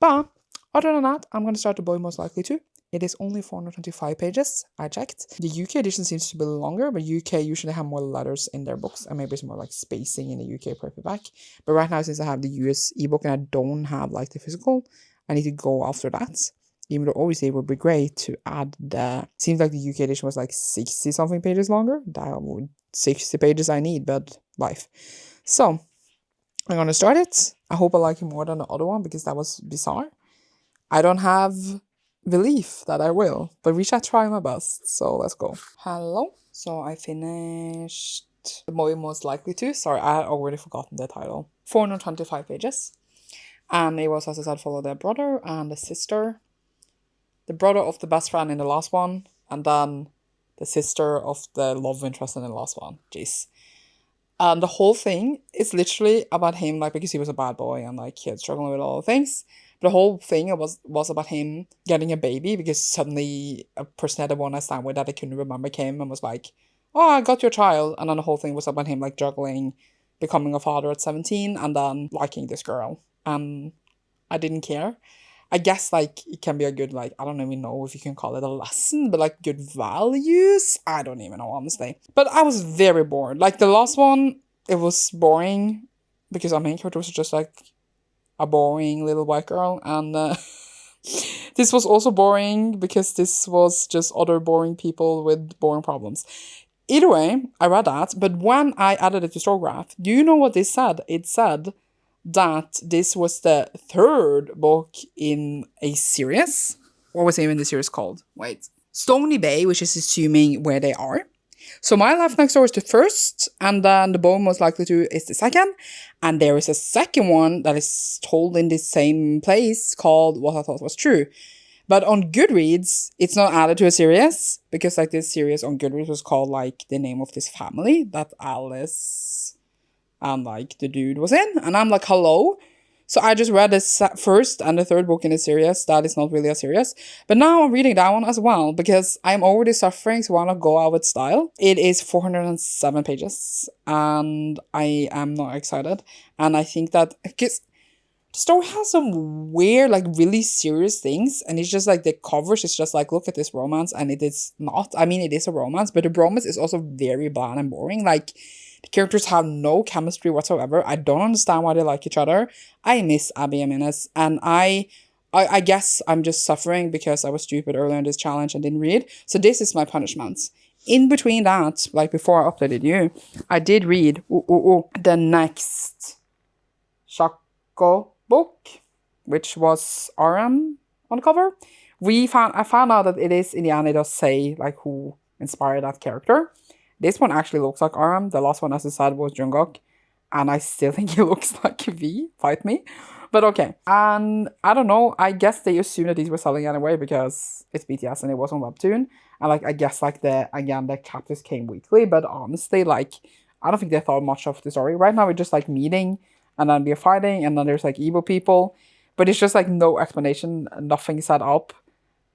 But other than that, I'm going to start the boy most likely to. It is only 425 pages, I checked. The UK edition seems to be longer, but UK usually have more letters in their books, and maybe it's more like spacing in the UK paperback. But right now, since I have the US ebook and I don't have like the physical, I need to go after that. Even though obviously it would be great to add the, seems like the UK edition was like 60 something pages longer. That would 60 pages I need, but life. So I'm gonna start it. I hope I like it more than the other one because that was bizarre. I don't have belief that I will, but we shall try my best. So let's go. Hello. So I finished The Boy Most Likely To. Sorry, I had already forgotten the title. 425 pages. And it was, as I said, follow the brother and the sister. The brother of the best friend in the last one, and then the sister of the love interest in the last one. Jeez. And the whole thing is literally about him, like, because he was a bad boy and like he had struggling with all the things. But the whole thing was about him getting a baby because suddenly a person had a one night stand with that I couldn't remember came and was like, "Oh, I got your child," and then the whole thing was about him like juggling, becoming a father at 17, and then liking this girl. I didn't care. I guess like it can be a good, like, I don't even know if you can call it a lesson, but like good values. I don't even know, honestly. But I was very bored. Like the last one, it was boring because our main character was just like a boring little white girl, and this was also boring because this was just other boring people with boring problems. Either way, I read that, but when I added it to Storygraph, do you know what this said? It said that this was the third book in a series. What was even the series called? Wait. Stony Bay, which is assuming where they are. So My Life Next Door is the first, and then The Bow Most Likely To is the second. And there is a second one that is told in the same place called What I Thought Was True. But on Goodreads, it's not added to a series, because like this series on Goodreads was called like the name of this family that Alice and like the dude was in. And I'm like, hello? So I just read the first and the third book in the series. That is not really a series. But now I'm reading that one as well because I'm already suffering, so why not go out with style? It is 407 pages and I am not excited. And I think that, because the story has some weird, like really serious things, and it's just like the covers is just like, look at this romance, and it is not. I mean, it is a romance, but the romance is also very bland and boring. Like, the characters have no chemistry whatsoever. I don't understand why they like each other. I miss Abby and Minus, and I guess I'm just suffering because I was stupid earlier in this challenge and didn't read. So this is my punishment. In between that, like before I updated you, I did read the next Shako book, which was RM on the cover. I found out that it is, in the end, it does say like who inspired that character. This one actually looks like RM. The last one, as I said, was Jungkook, and I still think he looks like V. Fight me. But okay. And I don't know, I guess they assumed that these were selling anyway because it's BTS and it was on Webtoon. And like, I guess like the chapters came weekly, but honestly, like, I don't think they thought much of the story. Right now, we're just like meeting, and then we're fighting, and then there's like evil people. But it's just like no explanation, nothing set up.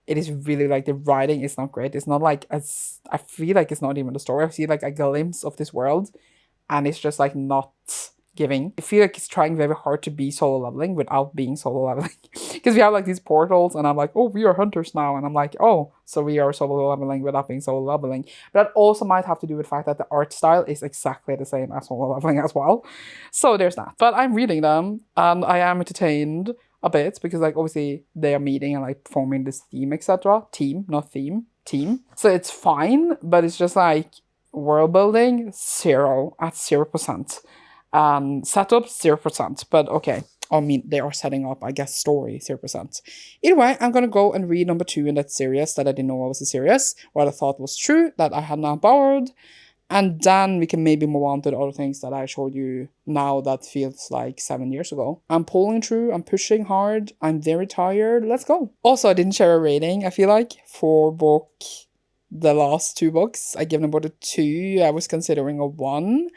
It is really like the writing is not great. It's not like, as I feel like it's not even the story. I see like a glimpse of this world, and it's just like not giving. I feel like it's trying very hard to be solo leveling without being solo leveling. Because we have like these portals, and I'm like, oh, we are hunters now. And I'm like, oh, so we are solo leveling without being solo leveling. But that also might have to do with the fact that the art style is exactly the same as solo leveling as well. So there's that. But I'm reading them, and I am entertained a bit because like obviously they are meeting and like forming this team, etc. Team, not theme. Team. So it's fine, but it's just like world building 0%. Setup 0%, but okay. I mean, they are setting up, I guess, story 0%. Either way, I'm gonna go and read number 2 in that series that I didn't know was a series, what I thought was true, that I had not borrowed. And then we can maybe move on to the other things that I showed you now that feels like 7 years ago. I'm pulling through, I'm pushing hard, I'm very tired, let's go. Also, I didn't share a rating, I feel like, for the last 2 books. I gave them about a 2, I was considering a 1.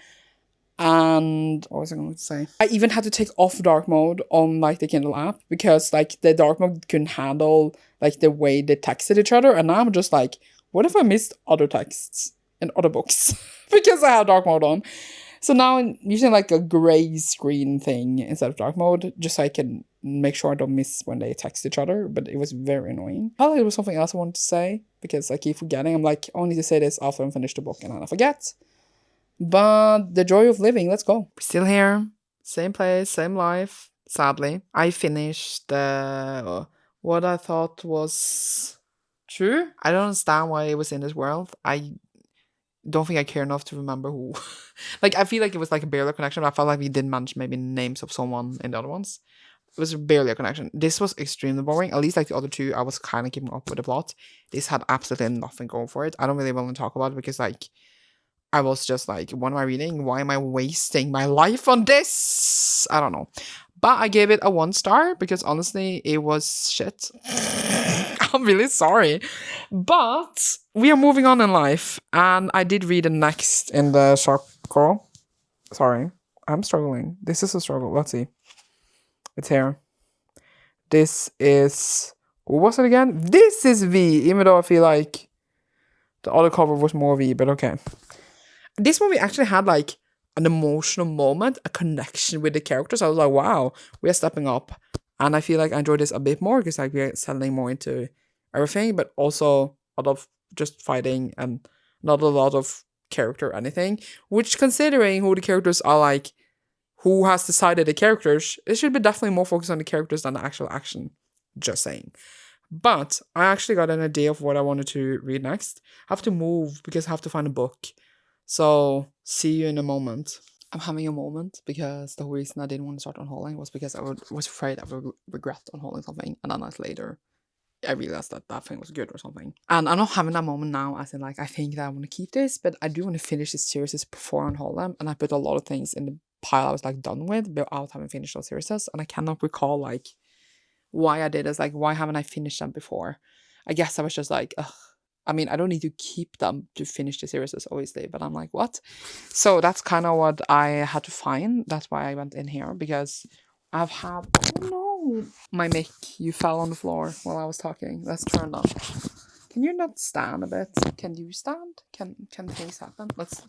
And what was I going to say? I even had to take off dark mode on like the Kindle app because like the dark mode couldn't handle like the way they texted each other. And now I'm just like, what if I missed other texts in other books because I have dark mode on? So now I'm using like a gray screen thing instead of dark mode just so I can make sure I don't miss when they text each other. But it was very annoying. Probably there was something else I wanted to say because I keep forgetting. I'm like, oh, I need to say this after I finish the book and then I forget. But the joy of living, let's go. We're still here, same place, same life, sadly. I finished what I thought was true. I don't understand why it was in this world. I don't think I care enough to remember who. Like, I feel like it was like a barely connection, but I felt like we didn't manage maybe names of someone in the other ones. It was barely a connection. This was extremely boring. At least like the other 2, I was kind of keeping up with the plot. This had absolutely nothing going for it. I don't really want to talk about it because like, I was just like, what am I reading? Why am I wasting my life on this? I don't know. But I gave it a 1 star because honestly, it was shit. I'm really sorry. But we are moving on in life. And I did read the next in the Shako. Sorry, I'm struggling. This is a struggle. Let's see. It's here. This is... What was it again? This is V, even though I feel like the other cover was more V, but okay. This movie actually had like an emotional moment, a connection with the characters. I was like, wow, we are stepping up. And I feel like I enjoy this a bit more because like we're settling more into everything, but also a lot of just fighting and not a lot of character or anything. Which, considering who the characters are, like who has decided the characters, it should be definitely more focused on the characters than the actual action. Just saying. But I actually got an idea of what I wanted to read next. I have to move because I have to find a book. So see you in a moment. I'm having a moment because the whole reason I didn't want to start unhauling was because I was afraid I would regret unhauling something, and then later I realized that that thing was good or something. And I'm not having that moment now, as in like I think that I want to keep this, but I do want to finish this series before I unhaul them, and I put a lot of things in the pile I was like done with without having finished those series, and I cannot recall like why I did this, like why haven't I finished them before? I guess I was just like, ugh. I mean, I don't need to keep them to finish the series, obviously, but I'm like, what? So that's kind of what I had to find. That's why I went in here, because I've had, oh no, my mic, you fell on the floor while I was talking. Let's turn on. Can you not stand a bit? Can you stand? Can things happen? Let's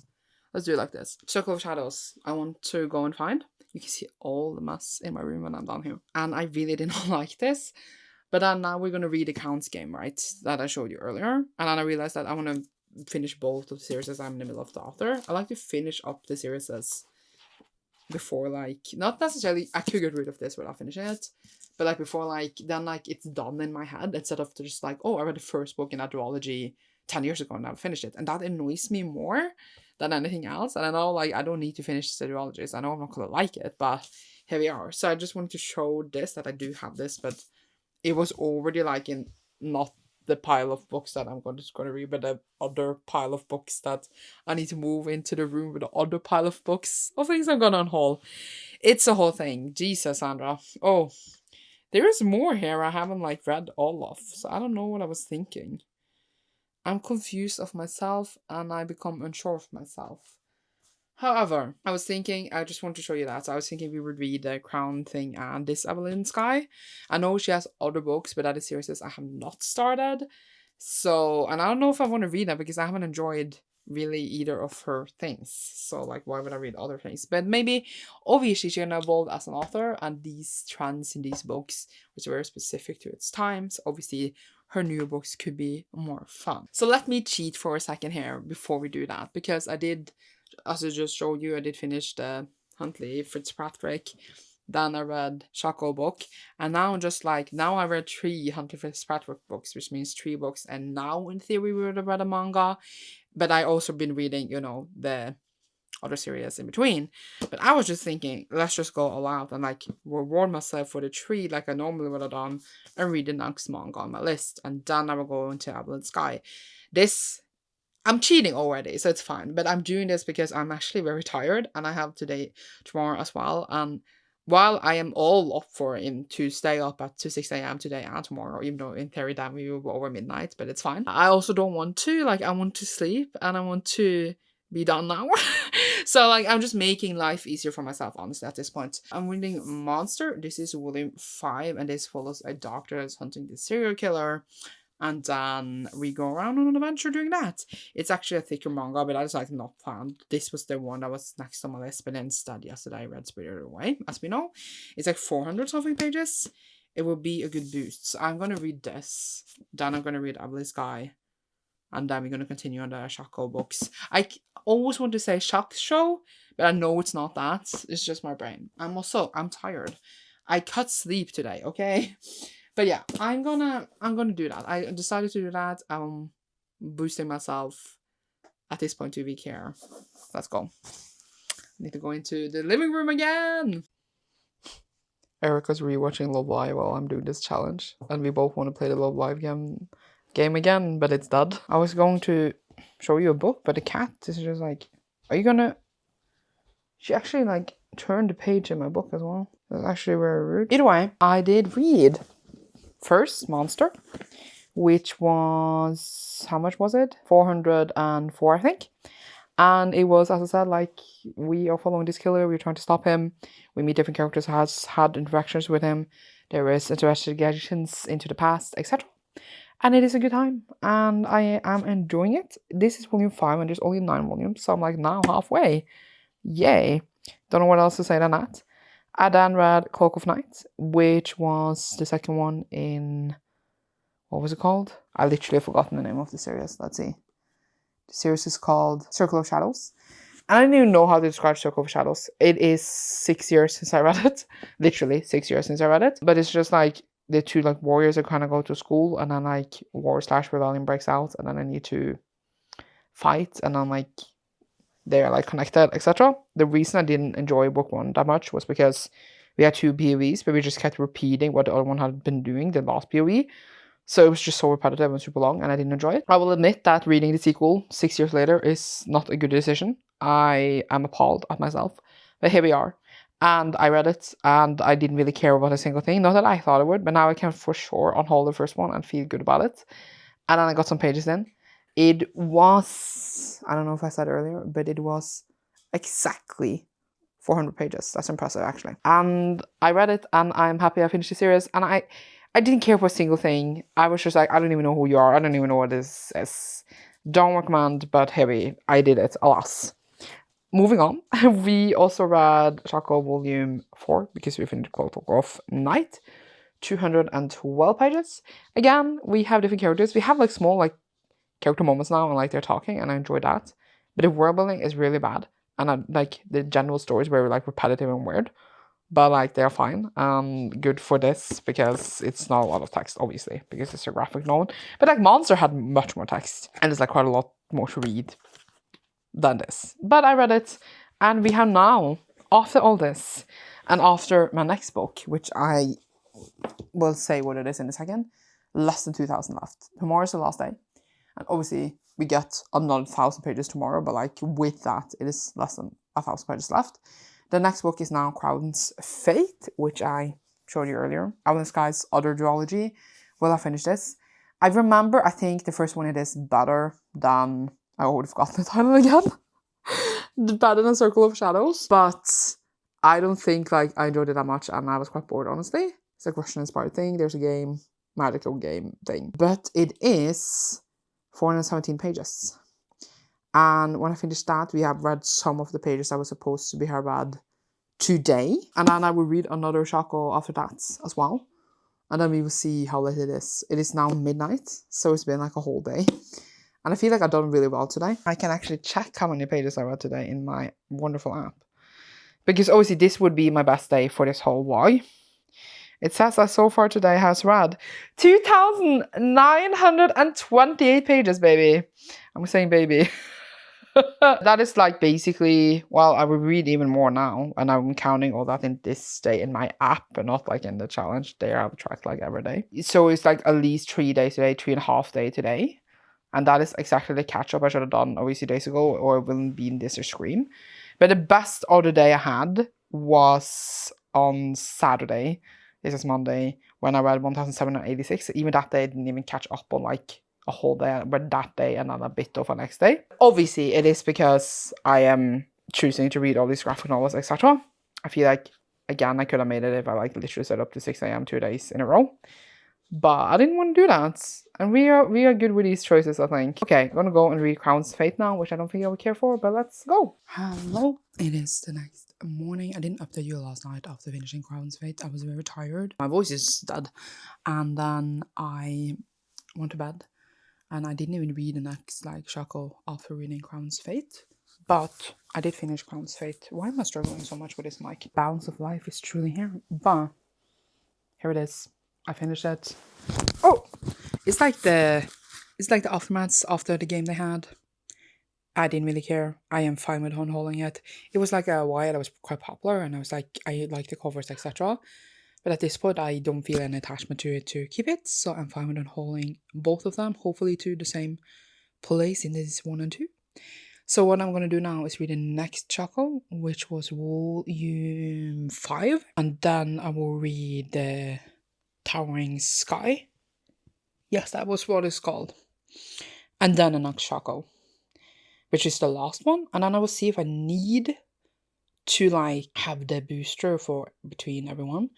do it like this. Circle of Shadows, I want to go and find. You can see all the mess in my room when I'm down here. And I really didn't like this. But then now we're going to read the counts game, right? That I showed you earlier. And then I realized that I want to finish both of the series I'm in the middle of the author. I like to finish up the series before, like, not necessarily, I could get rid of this without finishing it. But like before, like, then like it's done in my head instead of just like, oh, I read the first book in a duology 10 years ago and I've finished it. And that annoys me more than anything else. And I know, like, I don't need to finish the duologies. I know I'm not going to like it, but here we are. So I just wanted to show this, that I do have this, but it was already like in not the pile of books that I'm going to read, but the other pile of books that I need to move into the room with the other pile of books of things I'm going to unhaul. It's a whole thing. Jesus, Sandra. Oh, there is more here I haven't like read all of, so I don't know what I was thinking. I'm confused of myself and I become unsure of myself. However, I was thinking, I just want to show you that. So I was thinking we would read the Crown thing and this Evelyn Sky. I know she has other books, but that is series I have not started. So, and I don't know if I want to read that because I haven't enjoyed really either of her things. So, like, why would I read other things? But maybe, obviously, she's gonna evolve as an author, and these trends in these books was very specific to its times. Obviously, her new books could be more fun. So let me cheat for a second here before we do that, because I did, as I just showed you, I did finish the Huntley Fitzpatrick. Then I read Shaco book, and now just like, now I read 3 Huntley Fitzpatrick books, which means 3 books, and now in theory we would have read a manga, but I also been reading, you know, the other series in between. But I was just thinking, let's just go all out and like reward myself for the 3 like I normally would have done, and read the next manga on my list, and then I will go into Evelyn Sky. This, I'm cheating already, so it's fine. But I'm doing this because I'm actually very tired, and I have tomorrow as well. And while I am all up for him to stay up at 6 a.m. today and tomorrow, even though in theory that we will go over midnight, but it's fine. I also don't want to, like, I want to sleep and I want to be done now. So, like, I'm just making life easier for myself, honestly, at this point. I'm reading Monster. This is volume 5, and this follows a doctor that's hunting the serial killer. And then we go around on an adventure doing that. It's actually a thicker manga, but I was like not planned. This was the one that was next on my list, but instead yesterday I read Spirited Away, as we know. It's like 400 something pages. It will be a good boost. So I'm gonna read this. Then I'm gonna read Evelyn Sky. And then we're gonna continue on the Shaco books. I always want to say Shock Show, but I know it's not that. It's just my brain. I'm tired. I cut sleep today, okay? But yeah, I'm gonna do that. I decided to do that. I'm boosting myself at this point to week here. Let's go. I need to go into the living room again. Erica's rewatching Love Live while I'm doing this challenge, and we both want to play the Love Live game again, but it's dead. I was going to show you a book, but the cat is just like, are you gonna? She actually like turned the page in my book as well. That's actually very rude. Either way, I did read first Monster, which was, how much was it? 404, I think. And it was, as I said, like, we are following this killer, we're trying to stop him, we meet different characters who has had interactions with him, there is investigations into the past, etc. And it is a good time, and I am enjoying it. This is volume 5, and there's only 9 volumes, so I'm like now halfway. Yay. Don't know what else to say than that. I then read Cloak of Night, which was the second one in, what was it called? I literally have forgotten the name of the series. Let's see. The series is called Circle of Shadows. And I don't even know how to describe Circle of Shadows. It is 6 years since I read it. Literally 6 years since I read it. But it's just like the two like warriors that kind of go to school, and then like war/rebellion breaks out, and then they need to fight, and then like they're like connected, etc. The reason I didn't enjoy book one that much was because we had two POVs, but we just kept repeating what the other one had been doing, the last POV. So it was just so repetitive and super long, and I didn't enjoy it. I will admit that reading the sequel 6 years later is not a good decision. I am appalled at myself. But here we are. And I read it, and I didn't really care about a single thing. Not that I thought I would, but now I can for sure unhold the first one and feel good about it. And then I got some pages in. It was, I don't know if I said earlier, but it was exactly 400 pages. That's impressive, actually. And I read it, and I'm happy I finished the series. And I didn't care for a single thing. I was just like, I don't even know who you are. I don't even know what this is. Don't recommend, but heavy. I did it, alas. Moving on, we also read Shaco Volume 4 because we finished Cloak of Night. 212 pages. Again, we have different characters. We have like small like character moments now, and like they're talking, and I enjoy that. But the world building is really bad, and I, like the general stories were like repetitive and weird. But like they're fine. Good for this because it's not a lot of text, obviously, because it's a graphic novel. But like Monster had much more text, and it's like quite a lot more to read than this. But I read it, and we have now, after all this, and after my next book, which I will say what it is in a second, less than 2,000 left. Tomorrow's the last day, and obviously we get another 1,000 pages tomorrow, but like with that, it is less than 1,000 pages left. The next book is now Crown's Fate, which I showed you earlier. Alan Sky's Other Duology. Will I finish this? I remember, I think the first one it is better than, I would have forgotten the title again. Better than Circle of Shadows. But I don't think like I enjoyed it that much, and I was quite bored, honestly. It's like Russian inspired thing. There's a game, magical game thing. But it is 417 pages. And when I finished that, we have read some of the pages that were supposed to be read today. And then I will read another Shaco after that as well. And then we will see how late it is. It is now midnight, so it's been like a whole day. And I feel like I've done really well today. I can actually check how many pages I read today in my wonderful app. Because obviously this would be my best day for this whole vlog. It says that so far today has read 2,928 pages, baby. I'm saying baby. That is like basically, well, I will read even more now, and I'm counting all that in this day in my app and not like in the challenge. There I have tracked like every day. So it's like at least 3 days today, 3.5 days today. And that is exactly the catch up I should have done obviously days ago, or it wouldn't be in this or screen. But the best of the day I had was on Saturday. This is Monday, when I read 1,786. Even that day I didn't even catch up on like a whole day, but that day and then a bit of a next day. Obviously it is because I am choosing to read all these graphic novels, etc. I feel like, again, I could have made it if I like literally set up to 6 a.m. 2 days in a row. But I didn't want to do that. And we are good with these choices, I think. Okay, I'm gonna go and read Crown's Fate now, which I don't think I would care for, but let's go. Hello. It is the next morning. I didn't update you last night after finishing Crown's Fate. I was very tired. My voice is dead. And then I went to bed. And I didn't even read the next like Shaco after reading Crown's Fate. But I did finish Crown's Fate. Why am I struggling so much with this mic? Balance of life is truly here. But here it is. I finished it. Oh! It's like the aftermaths after the game they had. I didn't really care. I am fine with holding it. It was like a while I was quite popular, and I was like, I like the covers, etc. But at this point, I don't feel an attachment to it to keep it, so I'm fine with holding both of them, hopefully to the same place in this 1 and 2. So what I'm going to do now is read the next Shaco, which was volume 5, and then I will read the Towering Sky. Yes, that was what it's called. And then the next Shaco, which is the last one, and then I will see if I need to like have the booster for between everyone.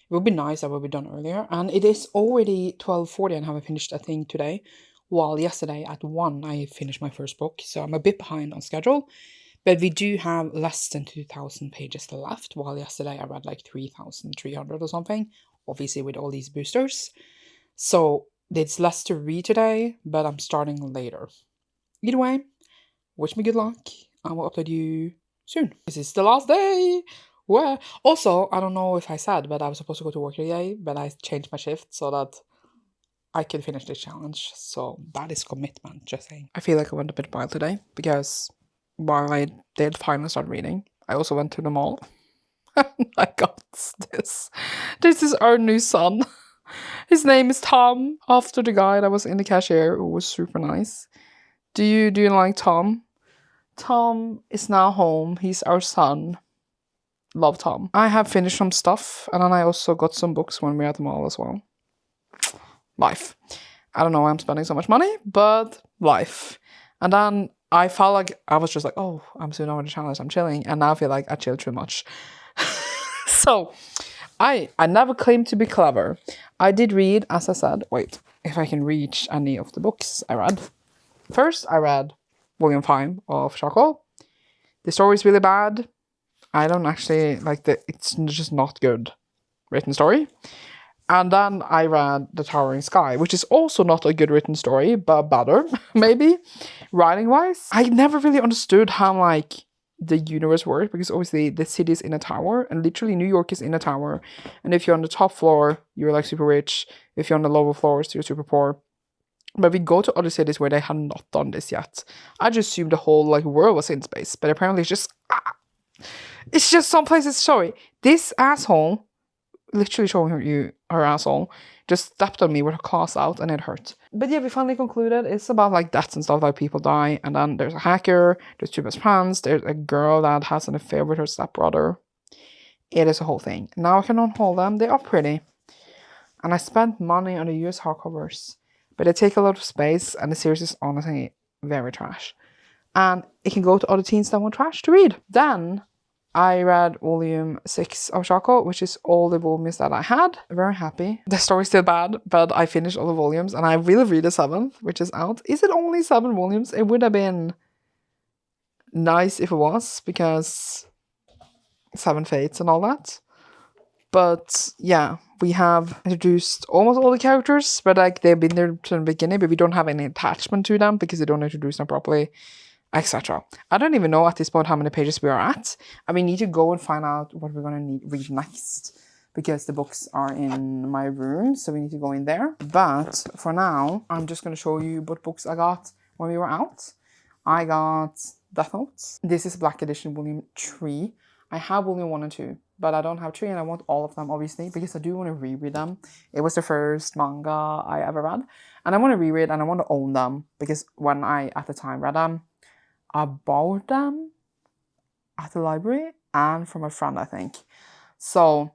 It would be nice, that would be done earlier. And it is already 12:40 and haven't finished a thing today. While yesterday at 1 I finished my first book. So I'm a bit behind on schedule. But we do have less than 2,000 pages left, while yesterday I read like 3,300 or something, obviously with all these boosters. So it's less to read today, but I'm starting later. Either way, wish me good luck. I will upload you soon. This is the last day. Well, also, I don't know if I said, but I was supposed to go to work today, but I changed my shift so that I can finish this challenge. So that is commitment, just saying. I feel like I went a bit wild today because while I did finally start reading, I also went to the mall. I got this. This is our new son. His name is Tom, after the guy that was in the cashier who was super nice. Do you like Tom? Tom is now home. He's our son. Love Tom. I have finished some stuff, and then I also got some books when we were at the mall as well. Life. I don't know why I'm spending so much money, but life. And then I felt like I was just like, oh, I'm soon over the challenge, I'm chilling. And now I feel like I chill too much. So I never claimed to be clever. I did read, as I said, wait, if I can reach any of the books I read. First, I read Volume 5 of Charcoal. The story is really bad. I don't actually like it's just not good written story. And then I read The Towering Sky, which is also not a good written story, but better, maybe, writing-wise. I never really understood how, like, the universe works, because obviously the city is in a tower, and literally New York is in a tower. And if you're on the top floor, you're, like, super rich. If you're on the lower floors, you're super poor. But we go to other cities where they have not done this yet. I just assumed the whole, like, world was in space, but apparently it's just some places. Sorry, this asshole, literally showing you her asshole, just stepped on me with her claws out and it hurt. But yeah, we finally concluded it's about like deaths and stuff, like people die, and then there's a hacker, there's two best friends, there's a girl that has an affair with her stepbrother. It is a whole thing. Now I can unhaul them. They are pretty. And I spent money on the US hardcovers, but they take a lot of space, and the series is honestly very trash. And it can go to other teens that want trash to read. Then I read Volume 6 of Charcoal, which is all the volumes that I had. Very happy. The story's still bad, but I finished all the volumes, and I will read the 7th, which is out. Is it only 7 volumes? It would have been nice if it was, because 7 fates and all that. But yeah, we have introduced almost all the characters, but like they've been there from the beginning, but we don't have any attachment to them because they don't introduce them properly, etc. I don't even know at this point how many pages we are at. And we need to go and find out what we're going to read next, because the books are in my room, so we need to go in there. But for now, I'm just going to show you what books I got when we were out. I got Death Notes. This is Black Edition Volume 3. I have Volume 1 and 2, but I don't have 3, and I want all of them, obviously, because I do want to reread them. It was the first manga I ever read, and I want to reread, and I want to own them, because when I, at the time, read them, I bought them at the library and from a friend, I think. So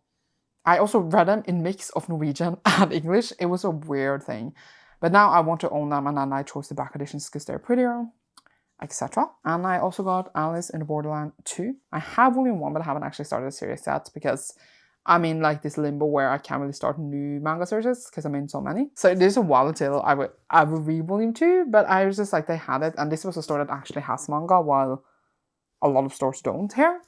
I also read them in mix of Norwegian and English. It was a weird thing. But now I want to own them, and then I chose the back editions because they're prettier, etc. And I also got Alice in Borderland 2. I have Volume 1, but I haven't actually started the series yet because I'm in like this limbo where I can't really start new manga series because I'm in so many. So there's a while until I will read Volume 2, but I was just like, they had it, and this was a store that actually has manga while a lot of stores don't here.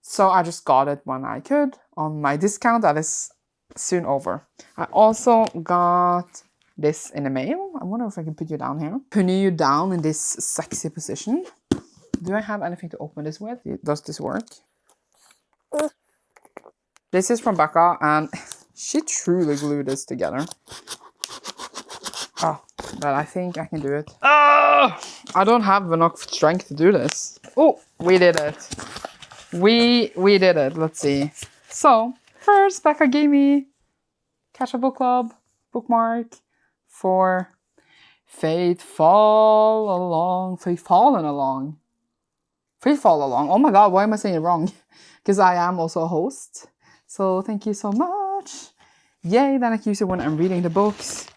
So I just got it when I could on my discount that is soon over. I also got this in the mail. I wonder if I can put you down here. Putting you down in this sexy position. Do I have anything to open this with? Does this work? This is from Becca, and she truly glued this together. Oh, but I think I can do it. Oh, I don't have enough strength to do this. Oh, we did it. We did it. Let's see. So, first, Becca gave me Catch a Book Club bookmark for Faithful Along. Oh my god, why am I saying it wrong? Because I am also a host. So thank you so much. Yay, then I can use it when I'm reading the books.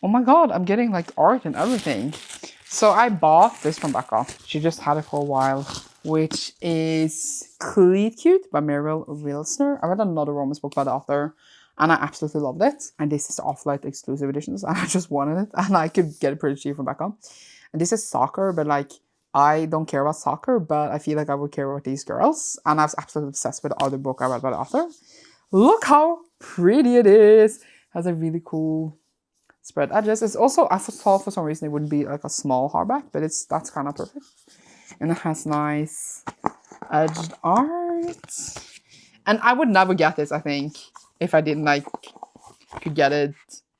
Oh my god, I'm getting like art and everything. So I bought this from Becca. She just had it for a while, which is Cleat Cute by Meryl Wilsner. I read another romance book by the author, and I absolutely loved it. And this is the Off-Light exclusive editions, and I just wanted it, and I could get it pretty cheap from Becca. And this is soccer, but like I don't care about soccer, but I feel like I would care about these girls. And I was absolutely obsessed with the other book I read by the author. Look how pretty it is. It has a really cool spread edges. It's also, I thought for some reason it wouldn't be like a small hardback, but that's kind of perfect. And it has nice edged art. And I would never get this, I think, if I didn't like could get it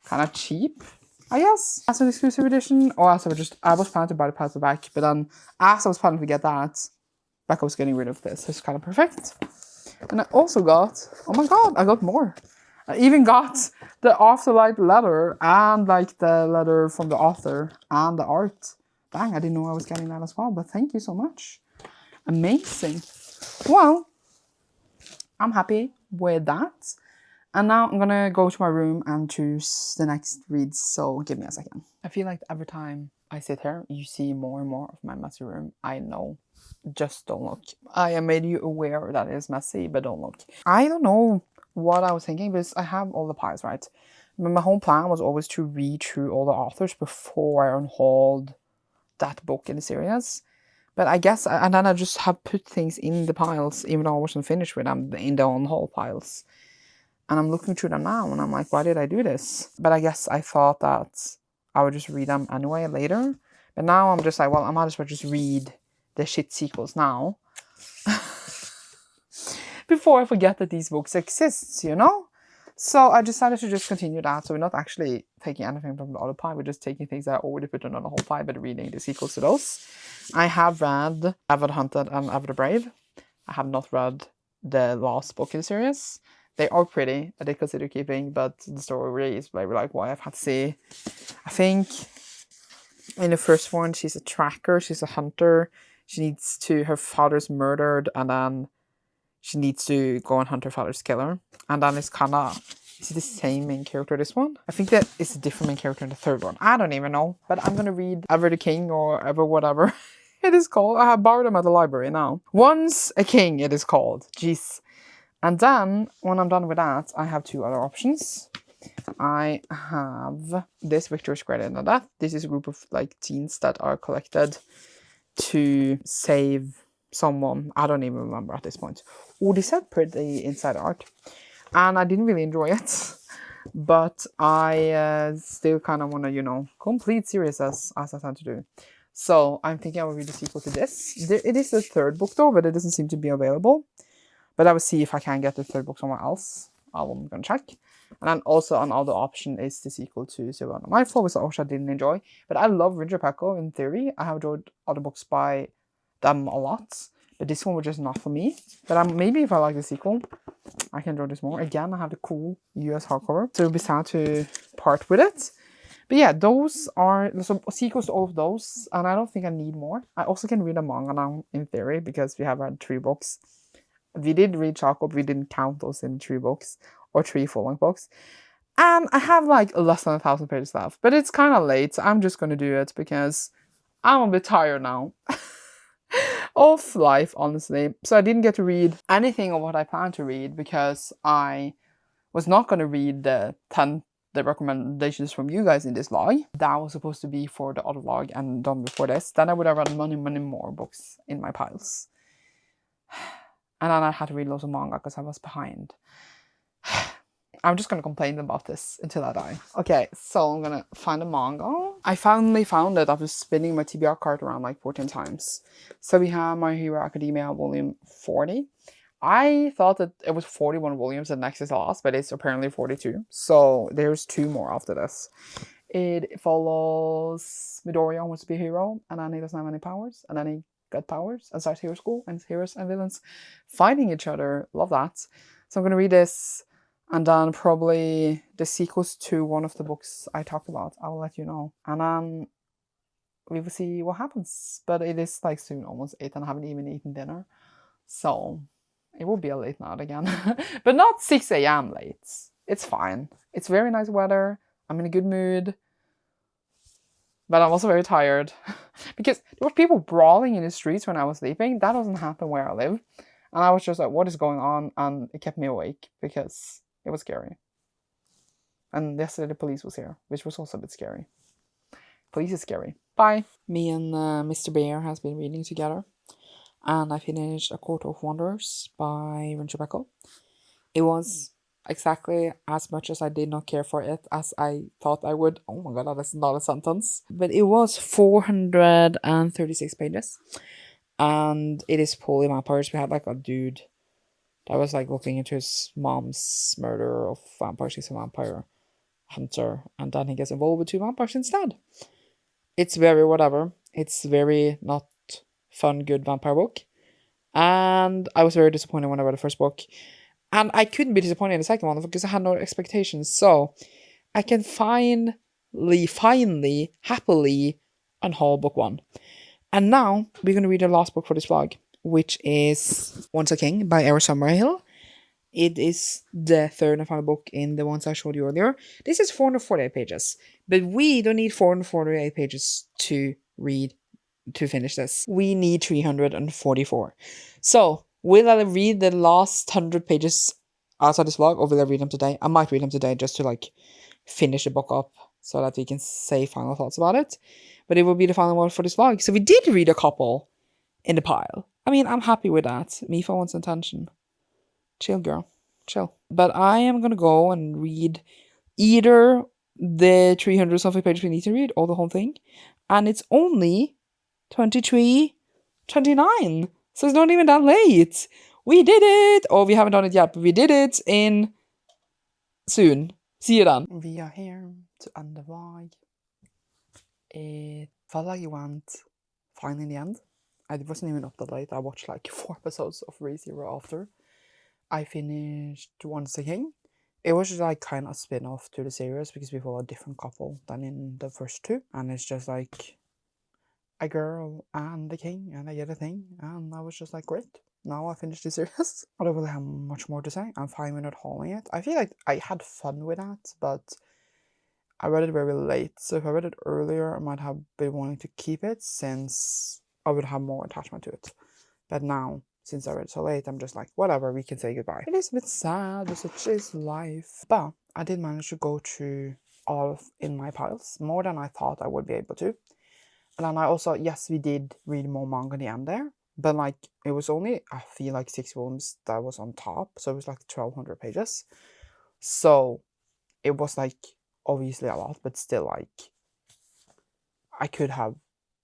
kind of cheap, I guess, as an exclusive edition, or as I was planning to buy the paperback, but then as I was planning to get that, Becca was getting rid of this, so it's kind of perfect. And I also got, oh my god, I got more. I even got the Afterlight letter and like the letter from the author and the art. Dang, I didn't know I was getting that as well, but thank you so much. Amazing. Well, I'm happy with that. And now I'm gonna go to my room and choose the next reads, so give me a second. I feel like every time I sit here, you see more and more of my messy room. I know. Just don't look. I have made you aware that it is messy, but don't look. I don't know what I was thinking, because I have all the piles, right? But my whole plan was always to read through all the authors before I unhauled that book in the series. But I guess, and then I just have put things in the piles, even though I wasn't finished with them, in the unhaul piles. And I'm looking through them now, and I'm like, why did I do this? But I guess I thought that I would just read them anyway later. But now I'm just like, well, I might as well just read the shit sequels now. Before I forget that these books exist, you know? So I decided to just continue that. So we're not actually taking anything from the other pile. We're just taking things that I already put on the whole pile, but reading the sequels to those. I have read Ever the Hunted and Ever the Brave. I have not read the last book in the series. They are pretty. I did consider keeping, but the story really is maybe like why I've had to see. I think in the first one, she's a tracker. She's a hunter. She needs to, her father's murdered, and then she needs to go and hunt her father's killer. And then it's kind of, is it the same main character this one? I think that it's a different main character in the third one. I don't even know. But I'm going to read Ever the King or Ever whatever it is called. I have borrowed them at the library now. Once a King it is called. Jeez. And then, when I'm done with that, I have two other options. I have this Victorious Greater Than Death. This is a group of like teens that are collected to save someone. I don't even remember at this point. Oh, they said pretty inside art. And I didn't really enjoy it. But I still kind of want to, you know, complete series as I tend to do. So I'm thinking I will read the sequel to this. It is the third book though, but it doesn't seem to be available. But I will see if I can get the third book somewhere else. I'm going to check. And then also another option is the sequel to Zero and Nightfall, which I didn't enjoy. But I love Ridger Pecco in theory. I have enjoyed other books by them a lot. But this one was just not for me. But maybe if I like the sequel, I can enjoy this more. Again, I have the cool US hardcover. So it'll be sad to part with it. But yeah, those are some sequels to all of those. And I don't think I need more. I also can read a manga now in theory, because we have read 3 books. We did read Chocolate, we didn't count those in 3 books, or 3 full-length books. And I have like less than 1,000 pages left, but it's kind of late, so I'm just going to do it because I'm a bit tired now of life, honestly. So I didn't get to read anything of what I planned to read because I was not going to read the recommendations from you guys in this vlog. That was supposed to be for the other vlog and done before this. Then I would have read many more books in my piles. And then I had to read loads of manga because I was behind. I'm just going to complain about this until I die. Okay, so I'm going to find a manga. I finally found it after spinning my TBR cart around like 14 times. So we have My Hero Academia volume 40. I thought that it was 41 volumes and next is the last, but it's apparently 42. So there's 2 more after this. It follows Midoriya wants to be a hero, and then he doesn't have any powers, and then he got powers and starts hero school, and heroes and villains fighting each other. Love that. So I'm going to read this, and then probably the sequels to one of the books I talked about. I'll let you know. And then we will see what happens. But it is like soon almost 8 and I haven't even eaten dinner. So it will be a late night again. But not 6 a.m. late. It's fine. It's very nice weather. I'm in a good mood. But I'm also very tired because there were people brawling in the streets when I was sleeping. That doesn't happen where I live. And I was just like, what is going on? And it kept me awake because it was scary. And yesterday the police was here, which was also a bit scary. Police is scary. Bye. Me and Mr. Bear has been reading together, and I finished A Court of Wonders by Rebecca. It was exactly as much as I did not care for it as I thought I would. Oh my god, that is not a sentence. But it was 436 pages. And it is fully vampires. We had like a dude that was like looking into his mom's murder of vampires. He's a vampire hunter. And then he gets involved with 2 vampires instead. It's very whatever. It's very not fun, good vampire book. And I was very disappointed when I read the first book. And I couldn't be disappointed in the second one because I had no expectations. So I can finally, happily unhaul book 1. And now we're going to read the last book for this vlog, which is Once a King by Erin Summerhill. It is the third and final book in the ones I showed you earlier. This is 448 pages, but we don't need 448 pages to finish this. We need 344. So, will I read the last 100 pages outside this vlog, or will I read them today? I might read them today just to like finish the book up so that we can say final thoughts about it. But it will be the final one for this vlog. So we did read a couple in the pile. I mean, I'm happy with that. Me for once intention. Chill, girl. Chill. But I am going to go and read either the 300 something pages we need to read or the whole thing. And it's only 23:29. So it's not even that late. We did it. Or we haven't done it yet, but we did it in soon. See you then. We are here to end the vlog. It felt like it went fine in the end. I wasn't even up that late. I watched like 4 episodes of ReZero after. I finished Once a King. It was just like kind of a spin-off to the series because we follow a different couple than in the first 2. And it's just like a girl and the king and they get a thing. And I was just like, great. Now I finished the series. I don't really have much more to say. I'm fine with not hauling it. I feel like I had fun with that, but I read it very late, so if I read it earlier, I might have been wanting to keep it since I would have more attachment to it. But now, since I read it so late, I'm just like, whatever, we can say goodbye. It is a bit sad, but such is life. But I did manage to go through all in my piles, more than I thought I would be able to. And then I also, yes, we did read more manga in the end there, but like, it was only, I feel like 6 volumes that was on top, so it was like 1,200 pages. So, it was like, obviously a lot, but still, like, I could have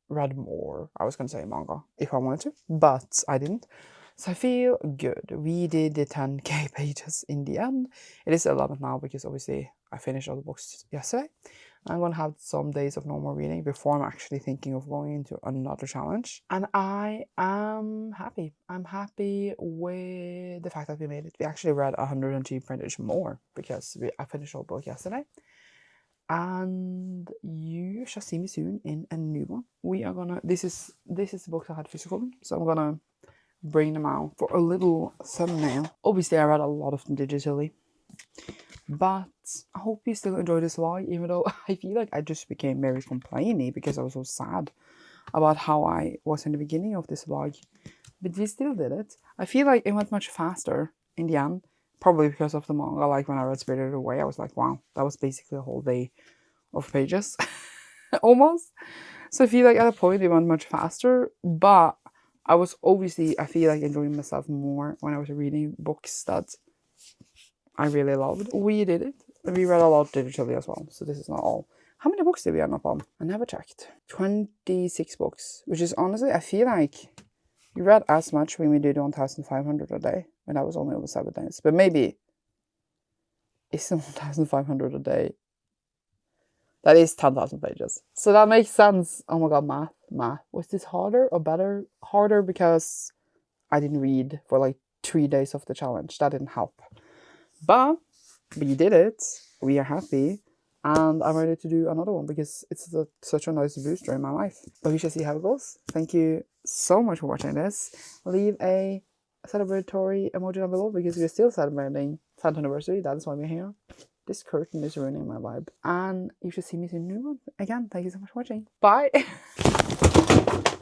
read more, I was going to say manga, if I wanted to, but I didn't. So I feel good. We did the 10k pages in the end. It is 11 now because obviously I finished all the books yesterday. I'm going to have some days of normal reading before I'm actually thinking of going into another challenge. And I am happy. I'm happy with the fact that we made it. We actually read 102 pages more because I finished all the book yesterday. And you shall see me soon in a new one. We are gonna, this is the books I had physical, so I'm gonna bring them out for a little thumbnail. Obviously I read a lot of them digitally, but I hope you still enjoy this vlog, even though I feel like I just became very complainy because I was so sad about how I was in the beginning of this vlog. But we still did it. I feel like it went much faster in the end. Probably because of the manga. Like when I read Spirited Away, I was like, wow, that was basically a whole day of pages. Almost. So I feel like at a point it went much faster, but I was obviously, I feel like enjoying myself more when I was reading books that I really loved. We did it. We read a lot digitally as well, so this is not all. How many books did we end up on? I never checked. 26 books, which is honestly, I feel like we read as much when we did 1,500 a day, and that was only over 7 days. But maybe it's 1,500 a day. That is 10,000 pages. So that makes sense. Oh my god, math. Was this harder or better? Harder because I didn't read for like 3 days of the challenge. That didn't help. But we did it. We are happy. And I'm ready to do another one because it's such a nice booster in my life. But we shall see how it goes. Thank you so much for watching this. Leave a celebratory emoji down below because we're still celebrating 10th anniversary. That is why we're here. This curtain is ruining my vibe. And you should see me in a new one. Again, thank you so much for watching. Bye!